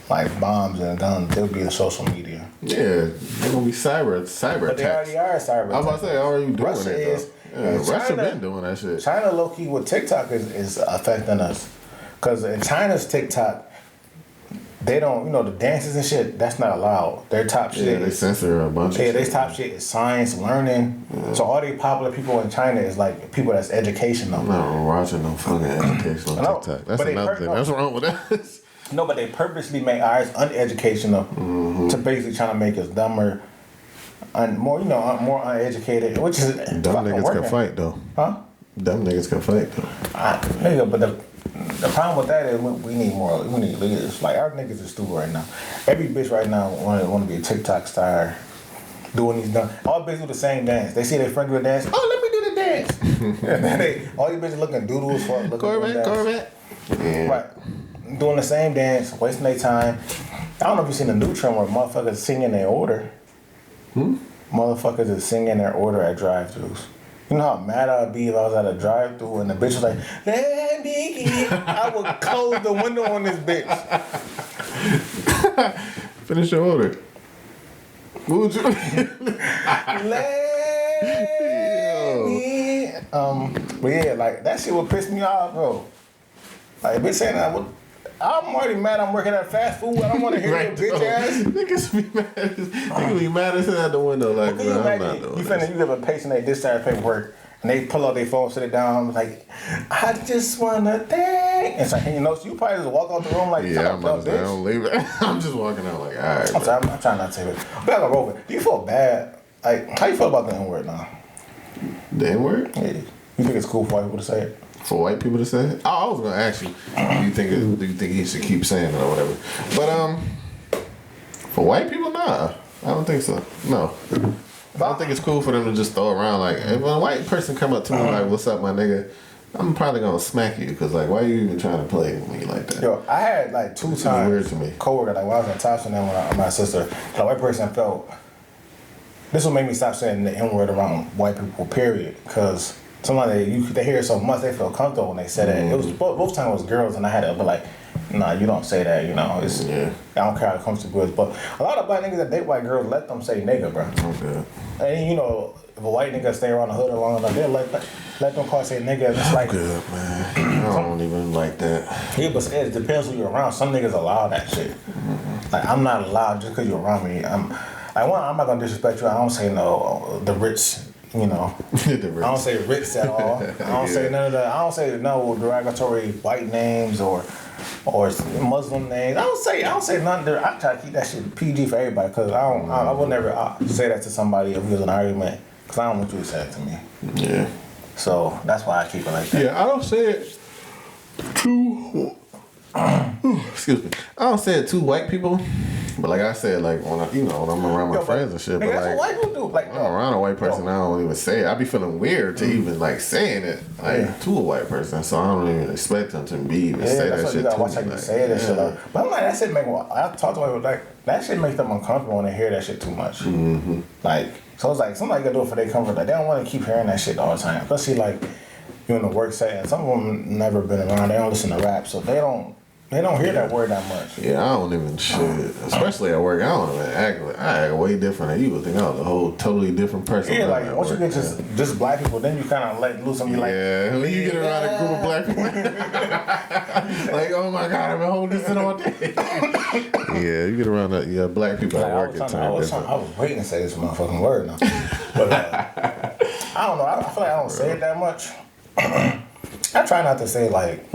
like bombs and guns. They'll be in social media. Yeah, they're gonna be cyber But they already are cyber attacks. I was about to say, how are you doing Russia it? Russia been doing that shit. China low key with TikTok is affecting us, because in China's TikTok, they don't, the dances and shit, that's not allowed. Their top shit. Yeah, they censor a bunch of shit. Yeah, their top shit is science, learning. Yeah. So all the popular people in China is like people that's educational. I'm not watching no fucking educational TikTok. That's another thing. That's wrong with us. No, but they purposely make ours uneducational to basically trying to make us dumber and more, more uneducated, which is dumb niggas working. Can fight though. Huh? Dumb niggas can fight though. Nigga, but the problem with that is we need more. We need leaders. Like, our niggas is stupid right now. Every bitch right now want to be a TikTok star, doing these dance. All bitches do the same dance. They see their friend do a dance. Oh, let me do the dance. And then all these bitches looking doodles for Corvette. Yeah. Right, doing the same dance, wasting their time. I don't know if you seen the new trend where motherfuckers singing their order. Motherfuckers is singing their order at drive-thrus. You know how mad I'd be if I was at a drive-thru and the bitch was like, let me in. I would close the window on this bitch. Finish your order. What would you? Let me in. But yeah, like, that shit would piss me off, bro. Like, bitch saying that, I'm already mad I'm working at fast food. I don't want to hear your bitch ass. Niggas be mad as hell at the window. Like, bro, I'm not doing this. You give a patient their discharge paperwork and they pull out their phone, sit it down, like, I just wanna thank. And so, so you probably just walk out the room like, yeah, I'm about to don't leave it. I'm just walking out like, all right. I'm trying not to say it. Back on Rover, do you feel bad? Like, how you feel about the N-word now? The N-word? Yeah. You think it's cool for white people to say it? For white people to say it? Oh, I was gonna ask you, do you think he should keep saying it or whatever? But for white people, nah, I don't think so. No, I don't think it's cool for them to just throw around like, if a white person come up to me like, "What's up, my nigga?" I'm probably gonna smack you because like, why are you even trying to play with me like that? Yo, I had like two times weird to me. Coworker, like when I was in Thompson and when my sister, the white person felt. This will make me stop saying the N-word around white people. Period, because. Sometimes they hear it so much they feel comfortable when they say that. It was both times it was girls and I had to be like, nah, you don't say that. I don't care how comfortable it is. But a lot of black niggas that date white girls let them say nigga, bro. Okay. And if a white nigga stay around the hood long enough, they'll let them call say nigga. It's like good, man. I don't even like that. Yeah, but it depends who you're around. Some niggas allow that shit. Like, I'm not allowed just because you're around me. I'm not gonna disrespect you. I don't say no the rich. I don't say rich at all. I don't say none of that. I don't say no derogatory white names or Muslim names. I don't say none. I try to keep that shit PG for everybody because I would never say that to somebody if it was an argument because I don't want you to say it to me. Yeah. So that's why I keep it like that. Yeah, I don't say it to. Excuse me. I don't say it to white people. But like I said, like when I'm around my friends and shit, but that's like what white people do. Like, when I'm around a white person, I don't even say it. I be feeling weird to even like saying it to a white person, so I don't even expect them to even say that shit. You watch how you say that shit. But I'm like, that shit make. I talk to white people like that shit makes them uncomfortable when they hear that shit too much. Mm-hmm. Like, so it's like somebody gotta do it for their comfort. Like, they don't want to keep hearing that shit all the time. Especially like you in the work setting. Some of them never been around. They don't listen to rap, so they don't hear that word that much. Yeah, I don't even shit. Especially at work, I don't even act way different than you would think. I was a whole totally different person. Yeah, like once you get just black people, then you kind of let loose and be like, yeah, when you get around a group of black people, like, oh my god, I've been holding this in all day. Yeah, you get around black people at work. I was waiting to say this motherfucking word now, but I don't know. I feel like I don't say it that much. I try not to say like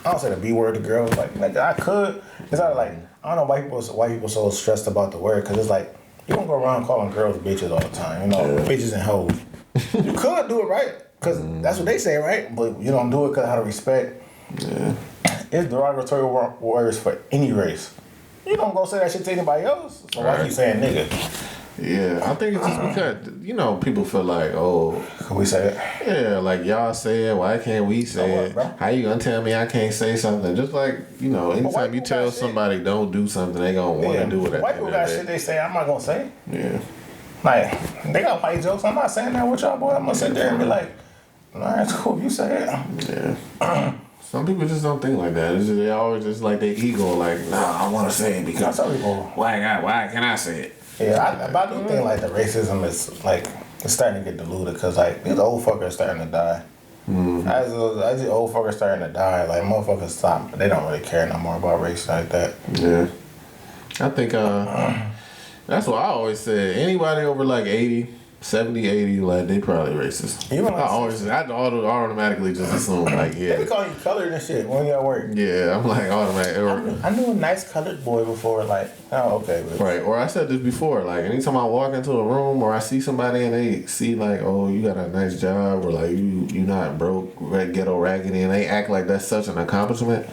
I don't say the B word to girls. Like I could. It's not like I don't know why people so stressed about the word because it's like you don't go around calling girls bitches all the time. Bitches and hoes. You could do it right because that's what they say, right? But you don't do it because out of respect. Yeah. It's derogatory words for any race. You don't go say that shit to anybody else. So why keep saying nigga? Yeah, I think it's just because, people feel like, oh. Can we say it? Yeah, like y'all say it, why can't we say it? Bro? How you gonna tell me I can't say something? Just like, anytime you tell somebody don't do something, they gonna want to do it. White people got shit they say I'm not gonna say. Yeah. Like, they got white jokes. I'm not saying that with y'all, boy. I'm gonna sit there and be like, nah, it's cool. You say it. Yeah. Some people just don't think like that. They always just like their ego, like, nah, I want to say it because why can I say it? Yeah, I do think like the racism is like it's starting to get diluted because like these old fuckers starting to die. Mm-hmm. As the old fuckers starting to die, like motherfuckers stop. They don't really care no more about race like that. Yeah, I think that's what I always said. Anybody over like 80. 70, 80, like they probably racist. Even like I automatically just assume like They be calling you colored and shit when you at work. Yeah, I'm like automatic. I knew a nice colored boy before, like, oh okay. But. Right, or I said this before, like anytime I walk into a room or I see somebody and they see like, oh, you got a nice job or like you not broke, ghetto raggedy, and they act like that's such an accomplishment.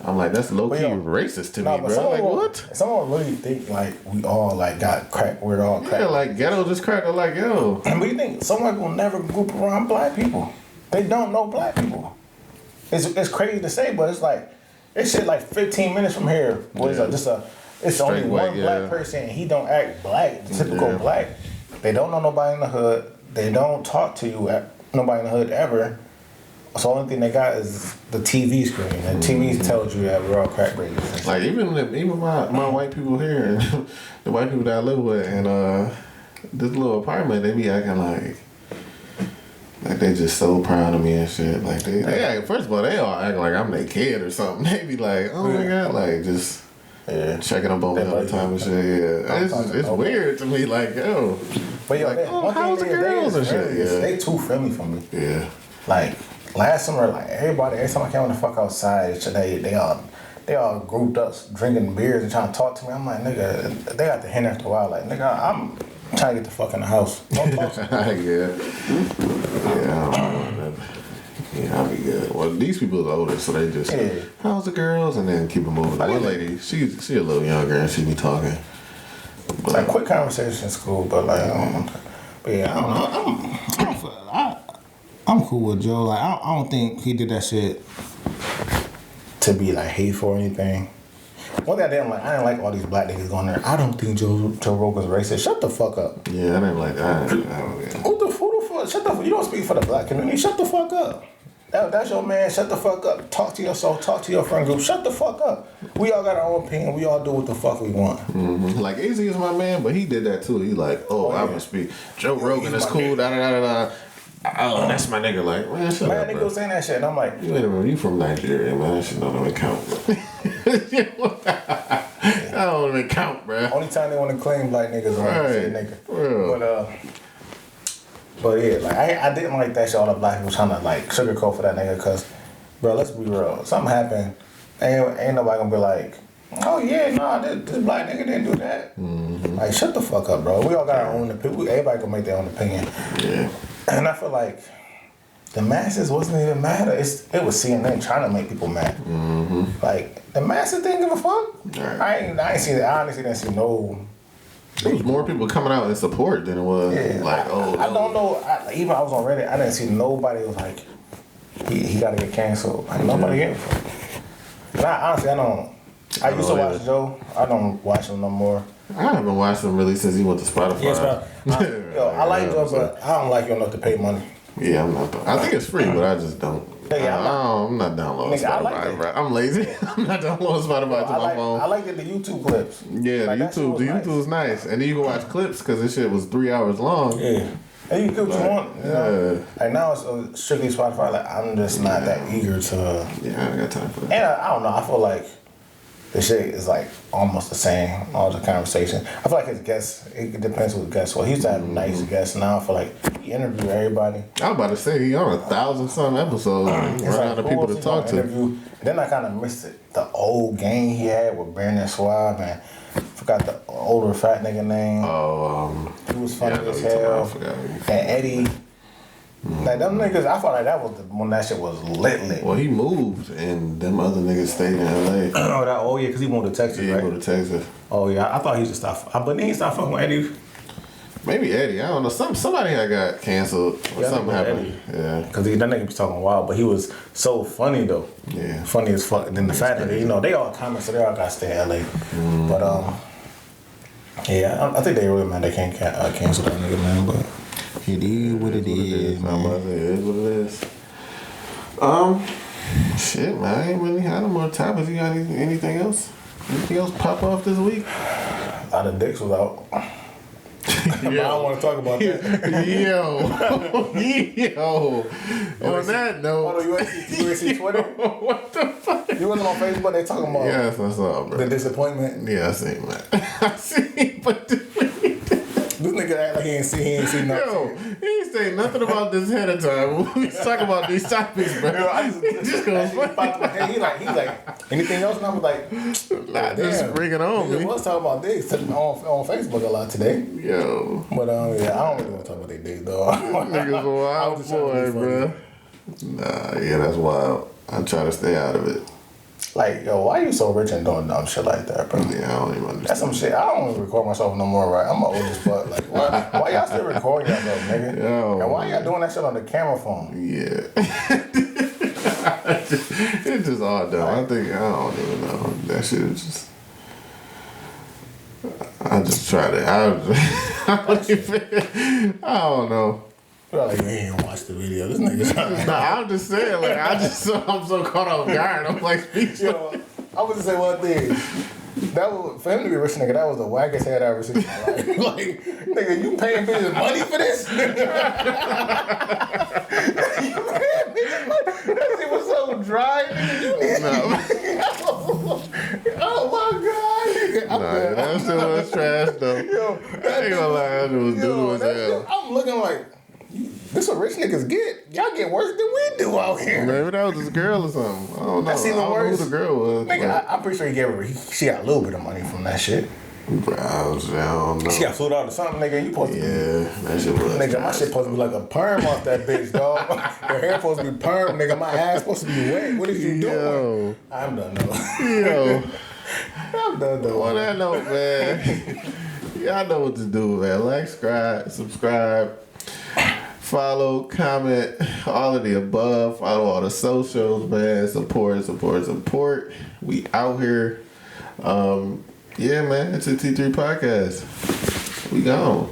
I'm like, that's low key racist to me, bro. Like what? Someone really think like we all like got crack. We're all crack. Yeah, like ghetto just crack. I'm like, yo. And we think someone will never group around black people. They don't know black people. It's crazy to say, but it's like it's shit like 15 minutes from here. Where it's only one black person and he don't act black, typical black. They don't know nobody in the hood. They don't talk to you nobody in the hood ever. So the only thing they got is the TV screen. And TV tells you that we're all crack babies. Like even my white people here, the white people that I live with, and this little apartment, they be acting like they just so proud of me and shit. Like they act, first of all, they all act like I'm their kid or something. They be like, oh my god, like just checking up on me all the time and shit. Yeah, it's weird to me. Like yo, but yo, like, how's the girls and shit? Yeah, they too friendly for me. Yeah, like. Last summer, like every time I came on the fuck outside, they all grouped up drinking beers and trying to talk to me. I'm like, nigga, they got the hint after a while. Like, nigga, I'm trying to get the fuck in the house. Don't talk to me. Yeah, I'll be good. Well, these people are older, so they just how's the girls, and then keep it moving. One lady, she a little younger, and she be talking. But, like quick conversation is cool, but like, I don't know. I'm cool with Joe. Like I don't think he did that shit to be like hateful or anything. One thing I didn't like all these black niggas going there. I don't think Joe Rogan's racist. Shut the fuck up. Yeah, I didn't like that. Who the fuck? Shut the fuck. You don't speak for the black community. Shut the fuck up. That's your man. Shut the fuck up. Talk to yourself. Talk to your friend group. Shut the fuck up. We all got our own opinion. We all do what the fuck we want. Mm-hmm. Like Izzy is my man, but he did that too. He like, I'm gonna speak. Joe Rogan is cool. Da da da da. Oh, that's my nigga. Like, man, shut up, nigga was saying that shit, and I'm like, you from Nigeria, man. That shit don't even count. That don't even count, bro. Only time they want to claim black niggas on say nigga. Real. But yeah, like I didn't like that shit. All the black people trying to like sugarcoat for that nigga, cause, bro, let's be real. Something happened, ain't nobody gonna be like, oh yeah, nah, this black nigga didn't do that. Mm-hmm. Like, shut the fuck up, bro. We all got our own opinion. Everybody can make their own opinion. Yeah. And I feel like the masses wasn't even mad. It was CNN trying to make people mad. Mm-hmm. Like the masses didn't give a fuck. Right. I ain't seen it. I honestly didn't see no. There was more people coming out in support than it was like, I don't know. Even I was on Reddit. I didn't see nobody was like, he got to get canceled. Like nobody gave a fuck. And honestly, I don't. I used to watch Joe. I don't watch him no more. I haven't watched him really since he went to Spotify. I like Joe, but I don't like you enough to pay money. Yeah, I'm not. I think it's free, but I just don't. I'm not downloading Spotify, bro. I'm lazy. I'm not downloading Spotify to my phone. I like the YouTube clips. Yeah, the YouTube is nice. And then you can watch clips because this shit was 3 hours long. Yeah. And you can do what you want. You know? Like now it's strictly Spotify. Like I'm just not that eager to. Yeah, I ain't got time for that. And I don't know. I feel like the shit is like almost the same, all the conversation. I feel like his guests, it depends who the guest was. He used to have nice guests. Now I feel like he interviewed everybody. I was about to say, he on 1,000-some episodes. He run out of people to talk to. And then I kind of missed it. The old gang he had with Brandon Schwab and forgot the older fat nigga name. Oh, he was funny as hell. And Eddie. Like them niggas, I felt like that was when that shit was lit. Well, he moved, and them other niggas stayed in L.A. Oh yeah, because he moved to Texas, Yeah, right? he moved to Texas. Oh yeah, I thought he just stopped. But then he stopped fucking with Eddie. Maybe Eddie. I don't know. Somebody had got canceled or Yeah, something happened. Eddie. Yeah. Because that nigga was talking wild, but he was so funny though. Yeah. Funny as fuck. And then the fact that they all comments, so they all got to stay in LA. But yeah, I think they really mad they can't cancel that nigga, man. But it is what it is, man. I'm about to say, it is what it is. Shit, man. I ain't really had no more topics. You got anything else? Anything else pop off this week? A lot of dicks was out. But I don't want to talk about that. Yo. On that note. Oh, you ain't see Twitter? What the fuck? You wasn't on Facebook? They talking about Yes, I saw, bro. the disappointment. Yeah, I seen that. I seen, but This nigga act like he ain't see nothing. yo, he ain't say nothing about this ahead of time. We talking about these topics, bro. Yo, I just goes he like anything else? And I was like, Nah, just bring it on, we man. was talking about dicks on Facebook a lot today. Yo, But yeah, I don't really want to talk about their dicks though. niggas a wild boy, bro. Nah, yeah, that's wild. I try to stay out of it. Like, yo, why you so rich and doing dumb shit like that, bro? Yeah, I don't even understand. That's some shit. I don't even record myself no more, right? I'm old as fuck. Like, why y'all still recording yourself, nigga? Yo. And why y'all doing that shit on the camera phone? Yeah. It's just all dumb. I don't even know. That shit is just. I just tried it. I don't know. You're like, you ain't watched the video. This nigga. Nah, I'm just saying, like, I'm so caught off guard. I'm like, speechless. Yo, I was just say one thing. That was, for him to be a rich nigga, that was the wackest head I ever seen in my life. Like, nigga, you paying bitches money for this? You paying bitches money? That shit was so dry, nigga. You need Oh my god, nigga. Nah, that shit was trash, though. Yo, I ain't gonna lie, that shit was doodle as hell. I'm looking like, this what rich niggas get. Y'all get worse than we do out here. Maybe that was this girl or something. I don't know. That's even I don't know worse. who the girl was. Nigga, I'm pretty sure he gave her, she got a little bit of money from that shit. Bro, I don't know. She got flued out or something, nigga. You supposed to Yeah, that shit was. Nigga, my shit supposed to be like a perm off that bitch, dog. Your hair supposed to be perm, nigga. My ass supposed to be wet. What is you doing? I'm done though. Yo. I'm done though. On that note, man, y'all know what to do, man. Like, subscribe, follow, comment, all of the above. Follow all the socials, man. Support. We out here. Yeah, man. It's a T3 podcast. We gone.